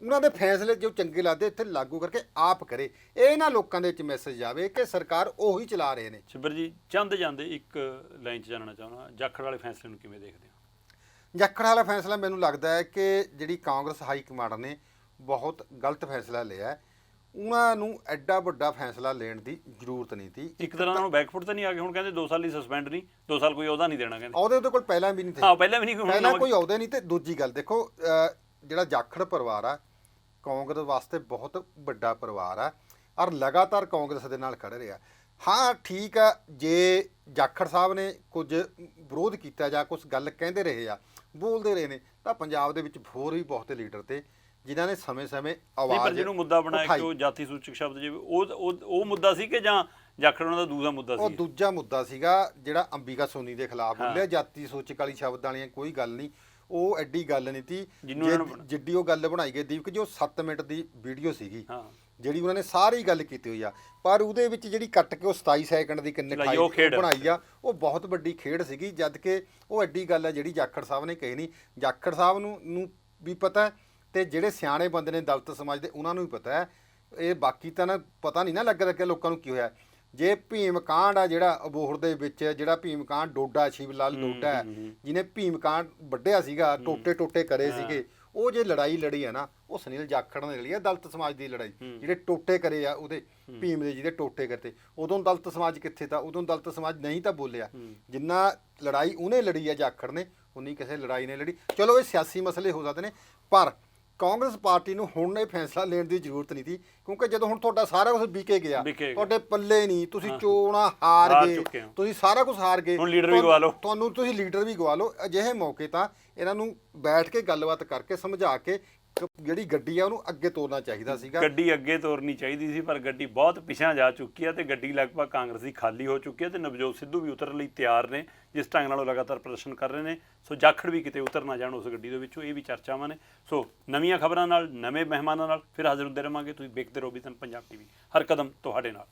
ਉਹਨਾਂ ਦੇ ਫੈਸਲੇ ਜੋ ਚੰਗੇ ਲੱਗਦੇ ਇੱਥੇ ਲਾਗੂ ਕਰਕੇ ਆਪ ਕਰੇ। ਇਹ ਨਾ ਲੋਕਾਂ ਦੇ ਵਿੱਚ ਮੈਸੇਜ ਜਾਵੇ ਕਿ ਸਰਕਾਰ ਉਹੀ ਚਲਾ ਰਹੇ ਨੇ। ਸ਼ਿਬਰ ਜੀ ਜਾਂਦੇ ਇੱਕ ਲਾਈਨ 'ਚ ਜਾਣਨਾ ਚਾਹੁੰਦਾ, ਜਾਖੜ ਵਾਲੇ ਫੈਸਲੇ ਨੂੰ ਕਿਵੇਂ ਦੇਖਦੇ ਹੋ? ਜਾਖੜ ਵਾਲਾ ਫੈਸਲਾ ਮੈਨੂੰ ਲੱਗਦਾ ਹੈ ਕਿ ਜਿਹੜੀ ਕਾਂਗਰਸ ਹਾਈ ਕਮਾਂਡ ਨੇ ਬਹੁਤ ਗਲਤ ਫੈਸਲਾ ਲਿਆ। ਉਹਨਾਂ ਨੂੰ ਐਡਾ ਵੱਡਾ ਫੈਸਲਾ ਲੈਣ ਦੀ ਜ਼ਰੂਰਤ ਨਹੀਂ ਸੀ। ਇੱਕ ਤਰ੍ਹਾਂ ਨਾਲ ਬੈਕਫੁੱਟ ਤਾਂ ਨਹੀਂ ਆ ਗਏ ਹੁਣ, ਕਹਿੰਦੇ 2 ਸਾਲ ਲਈ ਸਸਪੈਂਡ ਨਹੀਂ, 2 ਸਾਲ ਕੋਈ ਉਹਦਾ ਨਹੀਂ ਦੇਣਾ ਕਹਿੰਦੇ। ਉਹਦੇ ਕੋਲ ਪਹਿਲਾਂ ਵੀ ਨਹੀਂ ਸੀ। ਹਾਂ ਪਹਿਲਾਂ ਵੀ ਨਹੀਂ ਕੋਈ, ਪਹਿਲਾਂ ਕੋਈ ਅਹੁਦੇ ਨਹੀਂ। ਤੇ ਦੂਜੀ ਗੱਲ ਦੇਖੋ, ਜਿਹੜਾ ਜਾਖੜ ਪਰਿਵਾਰ ਆ ਕਾਂਗਰਸ ਵਾਸਤੇ ਬਹੁਤ ਵੱਡਾ ਪਰਿਵਾਰ ਆ, ਔਰ ਲਗਾਤਾਰ ਕਾਂਗਰਸ ਦੇ ਨਾਲ ਖੜੇ ਰਿਹਾ। ਹਾਂ ਠੀਕ ਆ, ਜੇ ਜਾਖੜ ਸਾਹਿਬ ਨੇ ਕੁਝ ਵਿਰੋਧ ਕੀਤਾ ਜਾਂ ਕੁਝ ਗੱਲ ਕਹਿੰਦੇ ਰਹੇ ਆ, ਬੋਲਦੇ ਰਹੇ ਨੇ, ਤਾਂ ਪੰਜਾਬ ਦੇ ਵਿੱਚ ਹੋਰ ਵੀ ਬਹੁਤ ਲੀਡਰ ਤੇ ਜਿਨ੍ਹਾਂ ਨੇ ਸਮੇਂ-ਸਮੇਂ ਪਰ ਆਵਾਜ਼ ਜਿਹਨੂੰ ਮੁੱਦਾ ਬਣਾਇਆ ਕਿ ਉਹ ਜਾਤੀ ਸੂਚਕ ਸ਼ਬਦ ਜਿਵੇਂ ਉਹ ਮੁੱਦਾ ਸੀ ਕਿ ਜਾਂ ਜਾਖੜ ਉਹਨਾਂ ਦਾ ਦੂਜਾ ਮੁੱਦਾ ਉਹ ਸੀ? ਦੂਜਾ ਮੁੱਦਾ ਸੀਗਾ ਜਿਹੜਾ ਅੰਬਿਕਾ ਸੋਨੀ ਦੇ ਖਿਲਾਫ ਬੋਲਿਆ। ਜਾਤੀ ਸੂਚਕ ਵਾਲੀ ਸ਼ਬਦ ਵਾਲੀਆਂ ਕੋਈ ਗੱਲ ਨਹੀਂ, ਉਹ ਐਡੀ ਗੱਲ ਨਹੀਂ ਤੀ ਜਿੱਡੀ ਉਹ ਗੱਲ ਬਣਾਈ ਗਈ ਦੀਪਕ ਜੀ। ਉਹ 7 ਮਿੰਟ ਦੀ ਵੀਡੀਓ ਸੀਗੀ ਜਿਹੜੀ ਉਹਨਾਂ ਨੇ ਸਾਰੀ ਗੱਲ ਕੀਤੀ ਹੋਈ ਆ, ਪਰ ਉਹਦੇ ਵਿੱਚ ਜਿਹੜੀ ਕੱਟ ਕੇ ਉਹ 27 ਸੈਕਿੰਡ ਦੀ ਕਿੰਨੇ ਬਣਾਈ ਆ, ਉਹ ਬਹੁਤ ਵੱਡੀ ਖੇਡ ਸੀਗੀ। ਜਦ ਕਿ ਉਹ ਐਡੀ ਗੱਲ ਆ ਜਿਹੜੀ ਜਾਖੜ ਸਾਹਿਬ ਨੇ ਕਹੀ ਨਹੀਂ। ਜਾਖੜ ਸਾਹਿਬ ਨੂੰ ਵੀ ਪਤਾ, ਤੇ ਜਿਹੜੇ ਸਿਆਣੇ ਬੰਦੇ ਨੇ ਦਲਿਤ ਸਮਾਜ ਦੇ ਉਹਨਾਂ ਨੂੰ ਵੀ ਪਤਾ ਹੈ। ਇਹ ਬਾਕੀ ਤਾਂ ਨਾ ਪਤਾ ਨਹੀਂ ਨਾ ਲੱਗਦਾ ਕਿ ਲੋਕਾਂ ਨੂੰ ਕੀ ਹੋਇਆ। ਜੇ ਭੀਮ ਕਾਂਡ ਆ ਜਿਹੜਾ ਅਬੋਹਰ ਦੇ ਵਿੱਚ, ਜਿਹੜਾ ਭੀਮ ਕਾਂਡ ਡੋਡਾ, ਸ਼ਿਵ ਲਾਲ ਡੋਡਾ ਜਿਹਨੇ ਭੀਮ ਕਾਂਡ ਵੱਢਿਆ ਸੀਗਾ, ਟੋਟੇ ਕਰੇ ਸੀਗੇ, ਉਹ ਜੇ ਲੜਾਈ ਲੜੀ ਆ ਨਾ, ਉਹ ਸੁਨੀਲ ਜਾਖੜ ਨੇ ਲੜੀ ਆ ਦਲਿਤ ਸਮਾਜ ਦੀ ਲੜਾਈ। ਜਿਹੜੇ ਟੋਟੇ ਕਰੇ ਆ ਉਹਦੇ ਭੀਮ ਦੇ, ਜਿਹਦੇ ਟੋਟੇ ਕਰਤੇ, ਉਦੋਂ ਦਲਿਤ ਸਮਾਜ ਕਿੱਥੇ ਤਾਂ? ਉਦੋਂ ਦਲਿਤ ਸਮਾਜ ਨਹੀਂ ਤਾਂ ਬੋਲਿਆ। ਜਿੰਨਾ ਲੜਾਈ ਉਹਨੇ ਲੜੀ ਆ ਜਾਖੜ ਨੇ, ਉਨੀ ਕਿਸੇ ਲੜਾਈ ਨੇ ਲੜੀ। ਚਲੋ ਇਹ ਸਿਆਸੀ ਮਸਲੇ ਹੋ ਸਕਦੇ ਨੇ, ਪਰ ਕਾਂਗਰਸ ਪਾਰਟੀ ਨੂੰ ਹੁਣ ਇਹ ਫੈਸਲਾ ਲੈਣ ਦੀ ਜ਼ਰੂਰਤ ਨਹੀਂ ਸੀ, ਕਿਉਂਕਿ ਜਦੋਂ ਹੁਣ ਤੁਹਾਡਾ ਸਾਰਾ ਕੁਝ ਵਿਕੇ ਗਿਆ, ਤੁਹਾਡੇ ਪੱਲੇ ਨਹੀਂ, ਤੁਸੀਂ ਚੋਣਾਂ ਹਾਰ ਗਏ, ਤੁਸੀਂ ਸਾਰਾ ਕੁਝ ਹਾਰ ਗਏ, ਹੁਣ ਲੀਡਰ ਵੀ ਗਵਾ ਲਓ, ਤੁਹਾਨੂੰ ਤੁਸੀਂ ਲੀਡਰ ਵੀ ਗਵਾ ਲਓ। ਅਜਿਹੇ ਮੌਕੇ ਤਾਂ ਇਹਨਾਂ ਨੂੰ ਬੈਠ ਕੇ ਗੱਲਬਾਤ ਕਰਕੇ ਸਮਝਾ ਕੇ ਜਿਹੜੀ ਗੱਡੀ ਆ ਉਹਨੂੰ ਅੱਗੇ ਤੋਰਨਾ ਚਾਹੀਦਾ ਸੀਗਾ। ਗੱਡੀ ਅੱਗੇ ਤੋਰਨੀ ਚਾਹੀਦੀ ਸੀ, ਪਰ ਗੱਡੀ ਬਹੁਤ ਪਿਛਾਂ ਜਾ ਚੁੱਕੀ ਹੈ ਤੇ ਗੱਡੀ ਲਗਭਗ ਕਾਂਗਰਸ ਦੀ ਖਾਲੀ ਹੋ ਚੁੱਕੀ ਹੈ ਤੇ ਨਵਜੋਤ ਸਿੱਧੂ ਵੀ ਉਤਰਨ ਲਈ ਤਿਆਰ ਨੇ, ਜਿਸ ਢੰਗ ਨਾਲ ਉਹ ਲਗਾਤਾਰ ਪ੍ਰਦਰਸ਼ਨ ਕਰ ਰਹੇ ਨੇ। ਸੋ ਜਾਖੜ ਵੀ ਕਿਤੇ ਉਤਰ ਨਾ ਜਾਣ ਉਸ ਗੱਡੀ ਦੇ ਵਿੱਚੋਂ, ਇਹ ਵੀ ਚਰਚਾਵਾਂ ਨੇ। ਸੋ ਨਵੀਆਂ ਖਬਰਾਂ ਨਾਲ, ਨਵੇਂ ਮਹਿਮਾਨਾਂ ਨਾਲ ਫਿਰ ਹਾਜ਼ਰ ਹੁੰਦੇ ਰਹਾਂਗੇ। ਤੁਸੀਂ ਵੇਖਦੇ ਰਹੋ ਵਿਜ਼ਨ ਪੰਜਾਬ ਟੀਵੀ, ਹਰ ਕਦਮ ਤੁਹਾਡੇ ਨਾਲ।